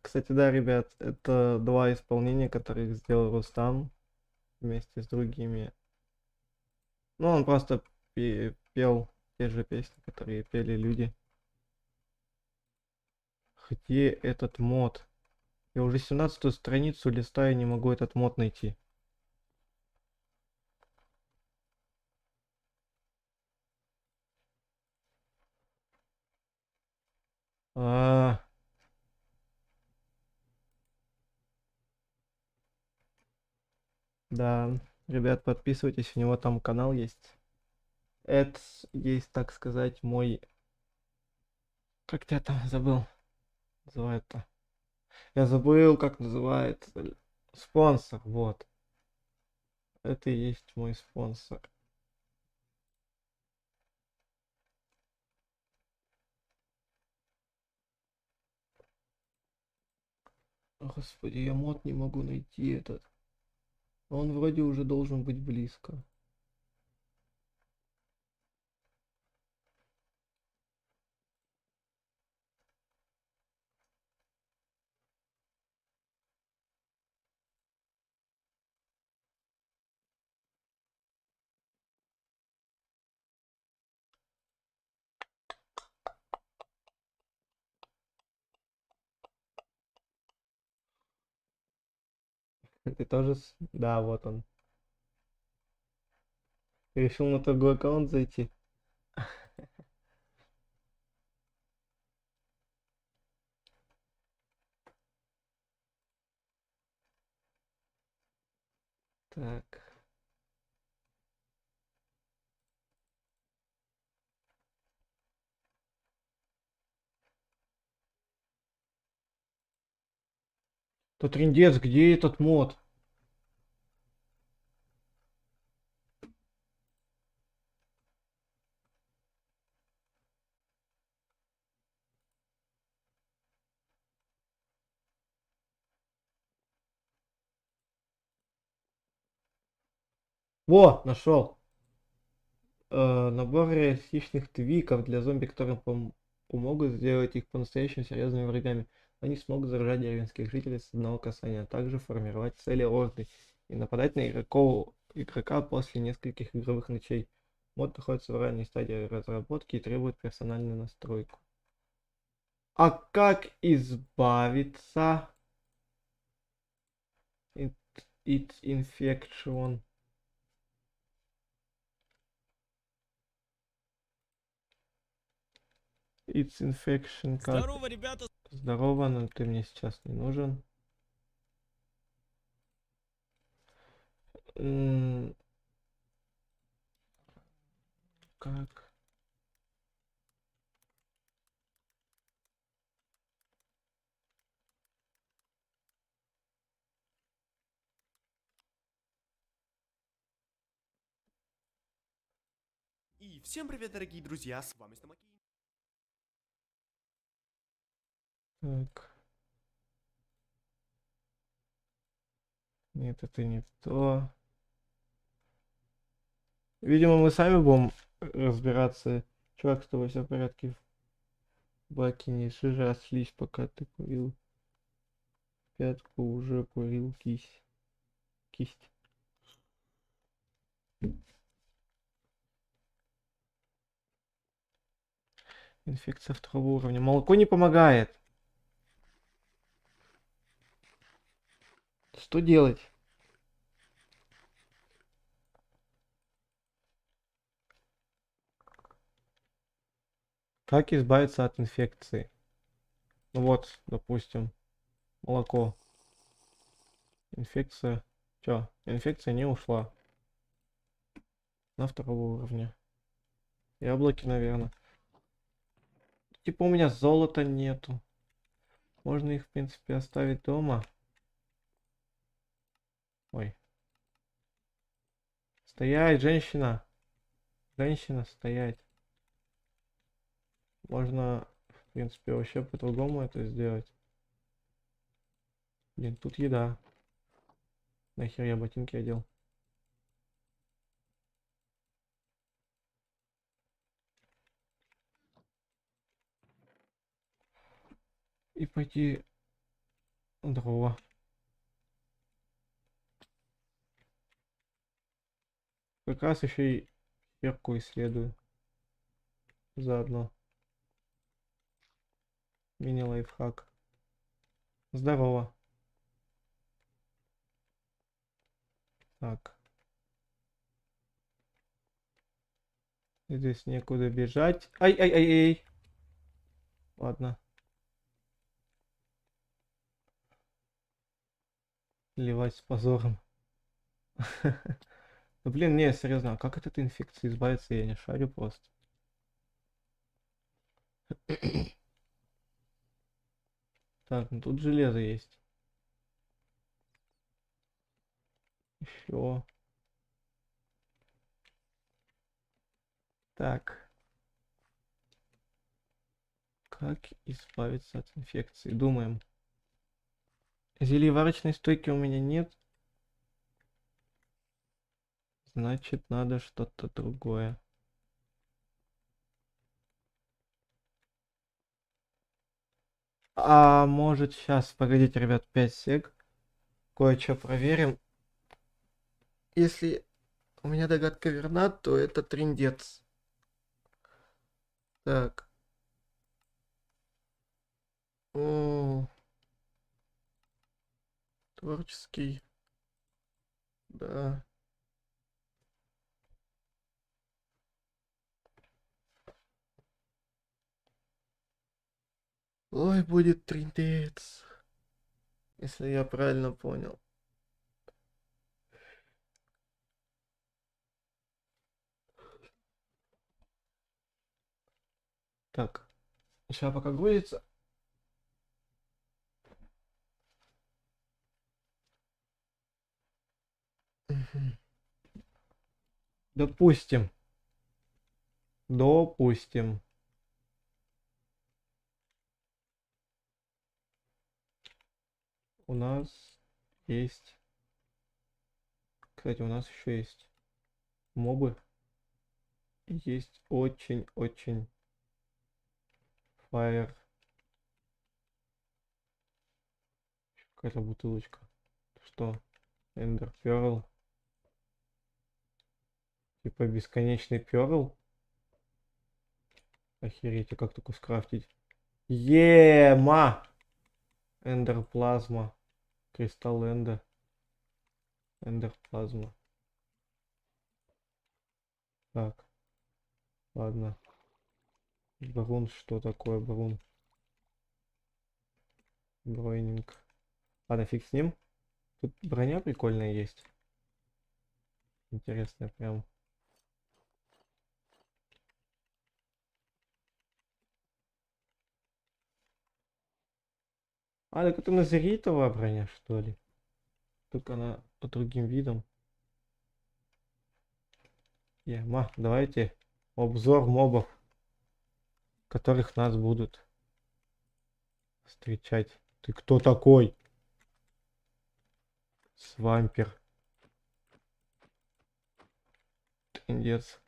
Кстати, да, ребят, это два исполнения, которых сделал Рустам вместе с другими. Ну, он просто пел те же песни, которые пели люди. Где этот мод? Я уже 17-ю страницу листаю, не могу этот мод найти. А, да, ребят, подписывайтесь, у него там канал есть. Это есть, так сказать, мой... Как тебя там забыл? Называют-то. Я забыл, как называется. Спонсор, вот. Это и есть мой спонсор. Господи, я мод не могу найти этот. Он вроде уже должен быть близко. Ты тоже... Да, вот он. Ты решил на другой аккаунт зайти? Так. То трындец, где этот мод? Во, нашел. Набор реалистичных твиков для зомби, которые помогут сделать их по-настоящему серьезными врагами. Они смогут заражать деревенских жителей с одного касания, а также формировать цели орды и нападать на игрока после нескольких игровых ночей. Мод находится в ранней стадии разработки и требует персональную настройку. А как избавиться? It's infection. It's infection. Как? Здорово, ребята! Здорово, но ты мне сейчас не нужен. Как? И всем привет, дорогие друзья, с вами Стамаки. Так. Нет, это не то. Видимо, мы сами будем разбираться. Чувак, с тобой все в порядке? В баке не шиже, слизь, пока ты курил. Пятку уже курил кисть. Кисть. Инфекция второго уровня. Молоко не помогает. Что делать? Как избавиться от инфекции? Ну вот, допустим, молоко. Инфекция. Чё? Инфекция не ушла. На второго уровня. Яблоки, наверное. типа у меня золота нету. Можно их, в принципе, оставить дома. Ой. Стоять, женщина. Женщина, стоять. Можно, в принципе, вообще по-другому это сделать. Блин, тут еда. Нахер я ботинки одел? И пойти дрова. Как раз еще и перку исследую. Заодно. Мини-лайфхак. Здорово. Так. Здесь некуда бежать. Ай-ай-ай-ай. Ладно. Ливать с позором. Ну, блин, не, серьезно, а как от этой инфекции избавиться, я не шарю просто. Так, ну тут железо есть. Еще. Так. Как избавиться от инфекции? Думаем. Зельеварочной стойки у меня нет. Значит, надо что-то другое. А может сейчас, погодите, ребят, 5 сек. Кое-что проверим. Если у меня догадка верна, то это трындец. Так. О, творческий. Да. Ой, будет трындец. Если я правильно понял. Так. Сейчас пока грузится. Мгм. Допустим. Допустим. У нас есть... Кстати, у нас еще есть мобы. Есть очень-очень фаер. Какая-то бутылочка. Что? Эндер Перл. Типа бесконечный перл. Охереть, а как такое скрафтить? Ема! Эндер плазма. Кристалл энда. Эндер плазма. Так. Ладно. Брун, что такое брун? Бройнинг. Ладно, фиг с ним. Тут броня прикольная есть. Интересная прям. А, так это назеритовая броня, что ли? Только она по другим видам. Ема, давайте обзор мобов, которых нас будут встречать. Ты кто такой? Свампер. Трындец.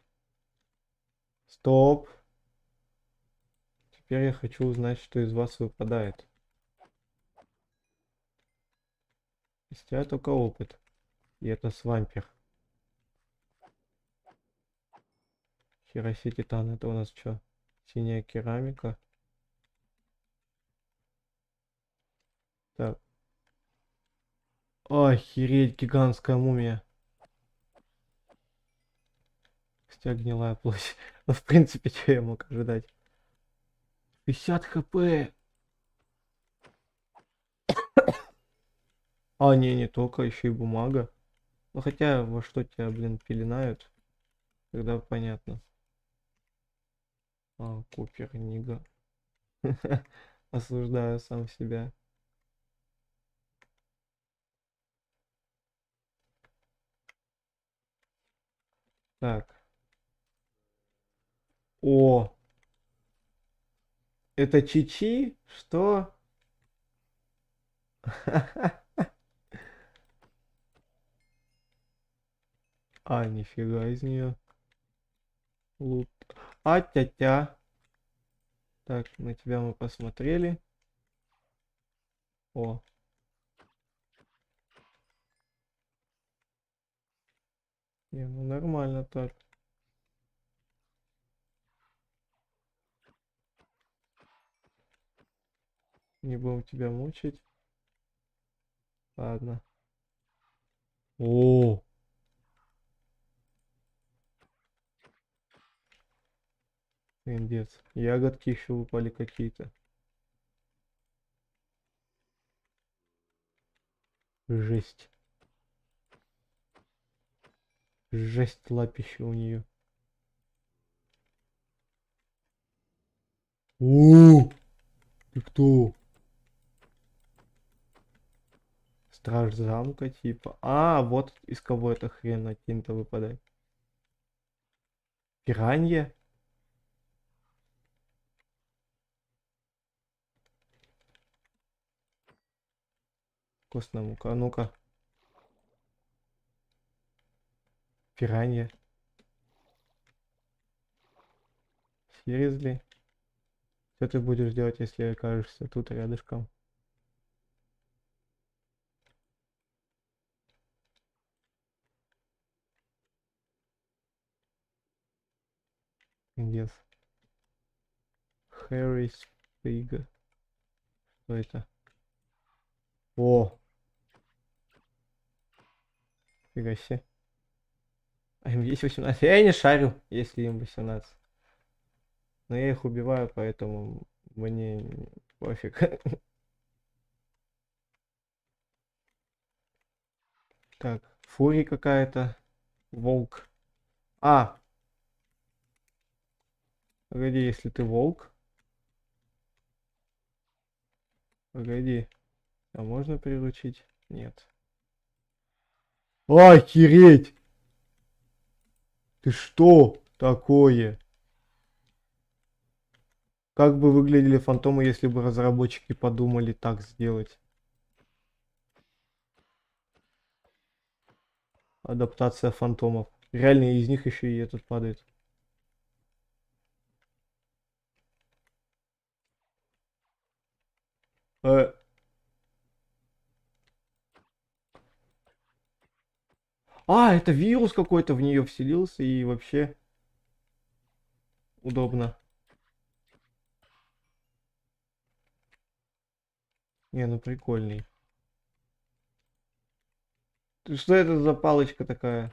Стоп. Теперь я хочу узнать, что из вас выпадает. Из тебя только опыт. И это свампер. Хироси Титан. Это у нас что? Синяя керамика. Так. Охереть, гигантская мумия. Костяк, гнилая плоть. Ну, в принципе, что я мог ожидать? 50 хп. А, не только, еще и бумага. Ну, хотя, во что тебя, блин, пеленают, тогда понятно. А, Купер, Нига. Осуждаю сам себя. Так. О, это Чичи? Что? А, нифига из нее. Лут. А, тя-тя. Так, на тебя мы посмотрели. О. Не, ну нормально так. Не будем тебя мучить. Ладно. О, пиздец. Ягодки еще упали какие-то. Жесть. Жесть лапища у нее. О, ты кто? Страж замка типа. А, вот из кого эта хрен на тинта выпадает. Пиранья? Вкусная мука. А ну-ка. Пиранья. Серьезно? Что ты будешь делать, если окажешься тут рядышком? Пиздец. Harry Spig. Что это? О! Фига себе. А им есть 18. Я не шарю, если им 18. Но я их убиваю, поэтому мне пофиг. Так, фури какая-то. Волк. А! Погоди, если ты волк. Погоди. А можно приручить? Нет. Охереть! Ты что такое? Как бы выглядели фантомы, если бы разработчики подумали так сделать? Адаптация фантомов. Реально из них еще и этот падает. Э. А, это вирус какой-то в нее вселился и вообще удобно. Не, ну прикольный. Что это за палочка такая?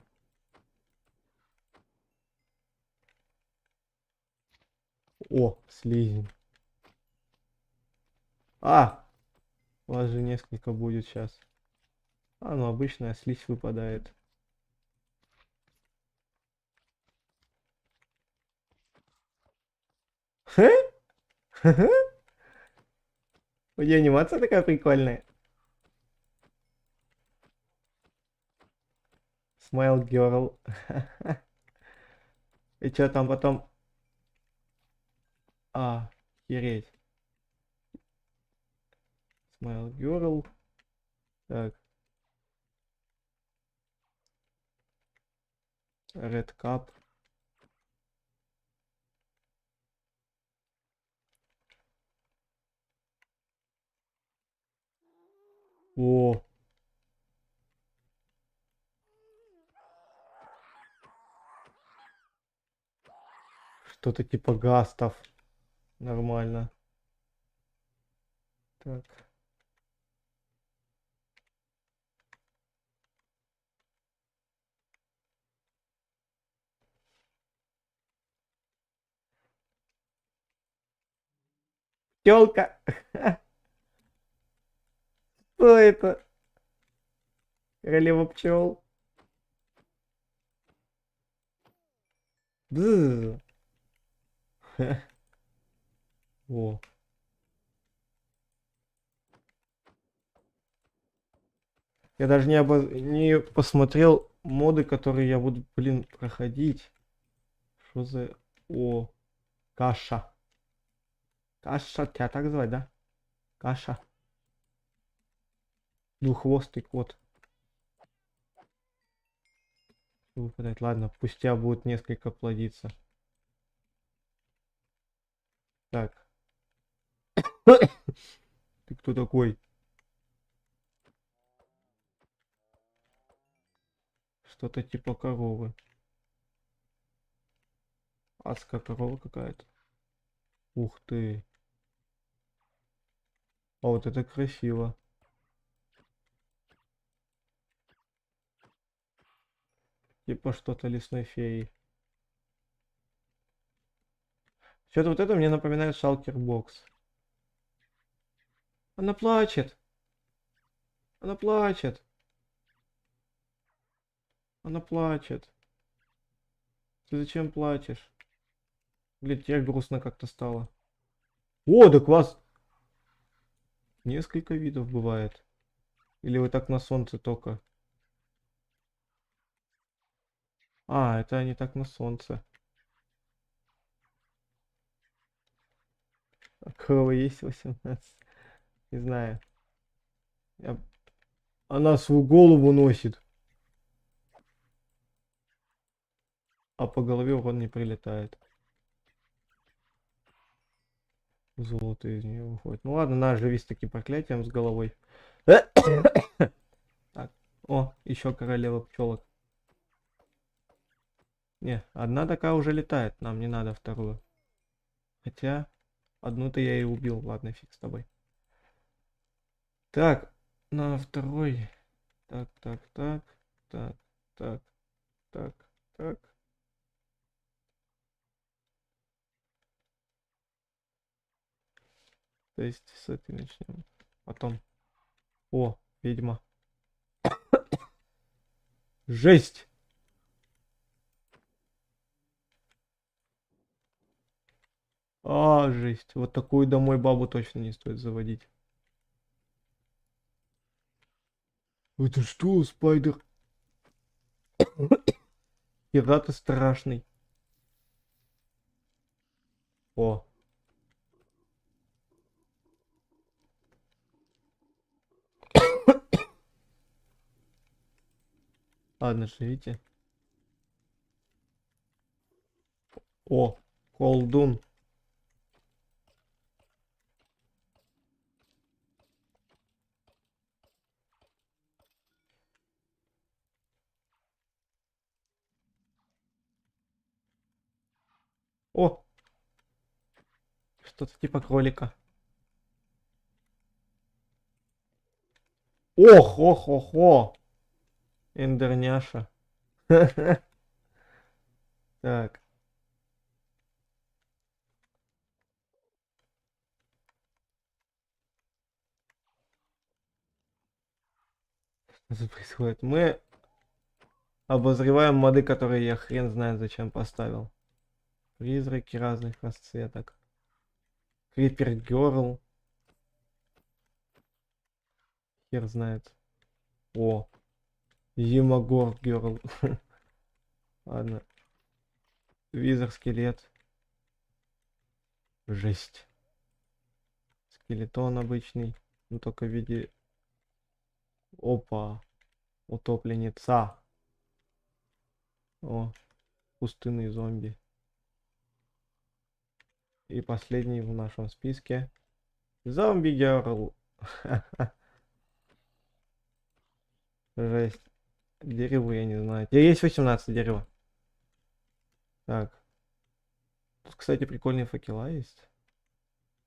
О, слизень. А! У вас же несколько будет сейчас. А, ну обычная слизь выпадает. Хе? У нее анимация такая прикольная. Smile Girl. И что там потом? А, хереть. Smile Girl. Так. Red Cup. О. Что-то типа гастов. Нормально. Так. Тёлка. Что это? Королева пчел. Бзз. О. Я даже не посмотрел моды, которые я буду, блин, проходить. Что за... О, каша. Каша, тебя так звать, да? Каша. Двуххвостый кот. Выпадает. Ладно, пусть тебя будет несколько плодиться. Так. Ты кто такой? Что-то типа коровы. Адская корова какая-то. Ух ты. А вот это красиво. Типа что-то лесной феи. Что-то вот это мне напоминает Шалкер Бокс. Она плачет. Она плачет. Она плачет. Ты зачем плачешь? Блин, тебе грустно как-то стало. О, так вас несколько видов бывает. Или вы так на солнце только? А, это они так на солнце. А кого есть 18? Не знаю. Я... Она свою голову носит. А по голове урон не прилетает. Золото из нее выходит. Ну ладно, надо живи с таким проклятием с головой. Так. О, еще королева пчелок. Не, одна такая уже летает. Нам не надо вторую. Хотя, одну-то я и убил. Ладно, фиг с тобой. Так, на второй. Так, так, так, так, так, так, так. То есть с этой начнем. Потом. О, ведьма. Жесть! А, жесть. Вот такую домой бабу точно не стоит заводить. Это что, Спайдер? Пират страшный. О. Ладно, живите. О, колдун. О, что-то типа кролика. Ох, ох, ох, ох. Эндерняша. Так. Что происходит? Мы обозреваем моды, которые я хрен знает зачем поставил. Призраки разных расцветок. Крипер Герл. Хер знает. О. Зимогор Герл. Ладно. Визер скелет. Жесть. Скелетон обычный. Ну только в виде... Опа. Утопленница. О. Пустынный зомби. И последний в нашем списке. Зомби Герл. Жесть. Дерево я не знаю. Где есть 18 дерева. Так. Тут, кстати, прикольные факела есть.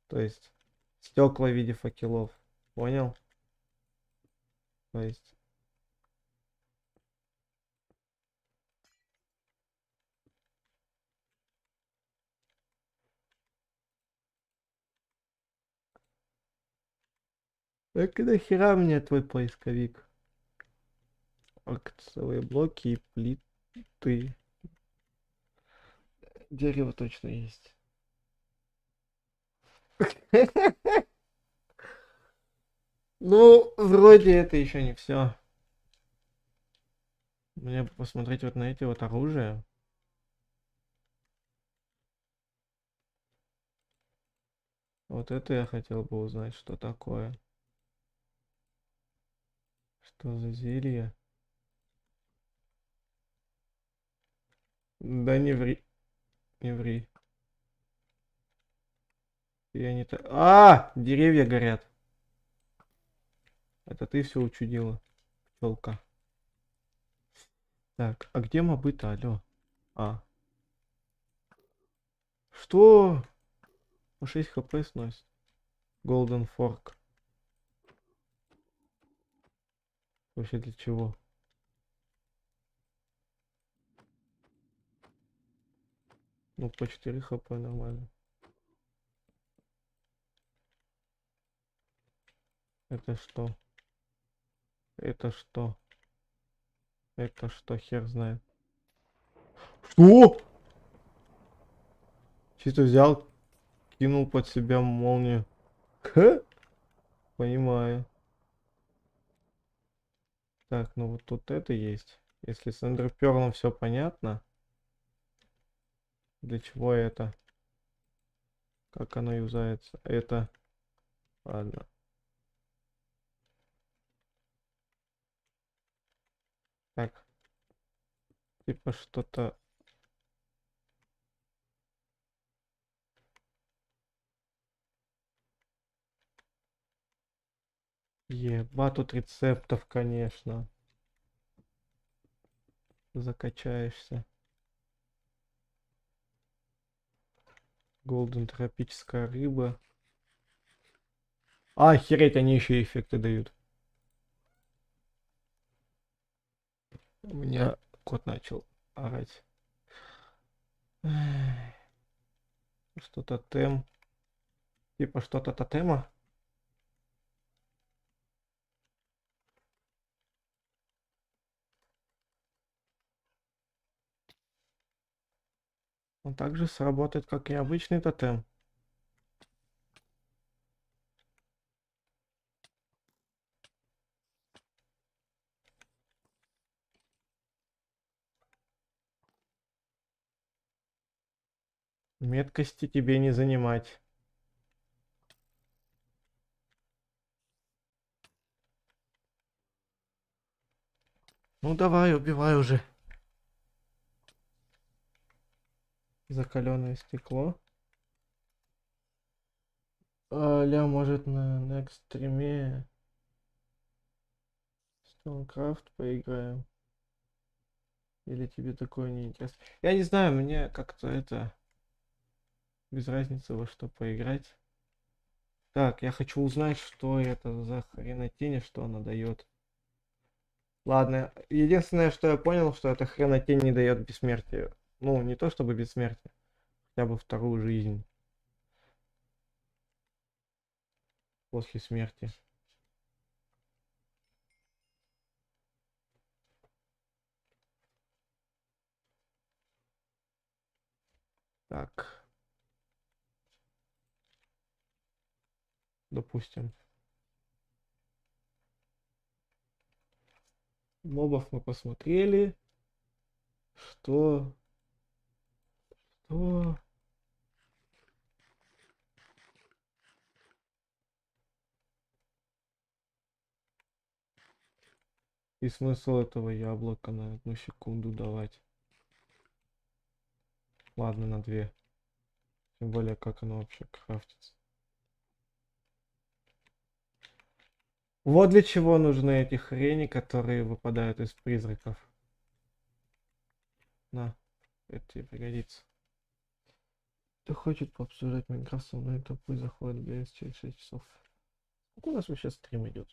То есть стекла в виде факелов. Понял? То есть... Так нахера мне твой поисковик? Акциевые блоки и плиты. Дерево точно есть. Ну, вроде это еще не все. Мне бы посмотреть вот на эти вот оружия. Вот это я хотел бы узнать, что такое. Что за зелье? Да не ври. Не ври. Я не так. Деревья горят. Это ты все учудила, пчелка. Так, а где мобы-то, алло? А. Что? По 6 хп сносит. Golden Fork. Вообще для чего? Ну, по 4 хп нормально. Это что? Это что? Это что? Хер знает. Что? Чисто взял, кинул под себя молнию. Ха? Понимаю. Так, ну вот тут это есть. Если с эндерперлом все понятно. Для чего это? Как оно юзается? Это... Ладно. Так. Типа что-то... Ебать, тут рецептов, конечно. Закачаешься. Голден тропическая рыба. Охереть, они еще эффекты дают. У меня кот начал орать. Эх. Что-то тотем. Типа что-то тотема. Он также сработает, как и обычный тотем. Меткости тебе не занимать. Ну давай, убивай уже. Закаленное стекло. Может на экстриме Stonecraft поиграем? Или тебе такое не интересно? Я не знаю, мне как-то это... Без разницы во что поиграть. Так, я хочу узнать, что это за хренотень, что она дает. Ладно, единственное, что я понял, что эта хренотень не дает бессмертия. Ну, не то чтобы бессмертие, хотя бы вторую жизнь после смерти. Так. Допустим. Мобов мы посмотрели. Что? Что? И смысл этого яблока на 1 секунду давать? Ладно, на 2. Тем более, как оно вообще крафтится. Вот для чего нужны эти хрени, которые выпадают из призраков. На, это тебе пригодится. Кто хочет пообсуждать Майнкрафт со мной, то пусть заходит в через 6 часов. Сколько у нас вообще стрим идет?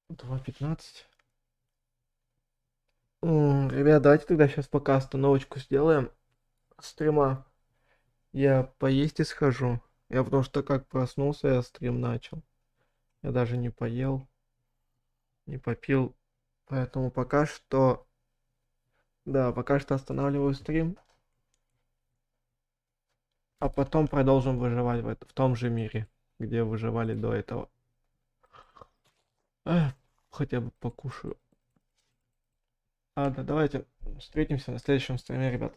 2:15. Ребят, давайте тогда сейчас пока остановочку сделаем стрима. Я поесть и схожу. Я потому что как проснулся, я стрим начал. Я даже не поел, не попил. Поэтому пока что... Да, пока что останавливаю стрим. А потом продолжим выживать в том же мире, где выживали до этого. хотя бы покушаю. Ладно, давайте встретимся на следующем стриме, ребят.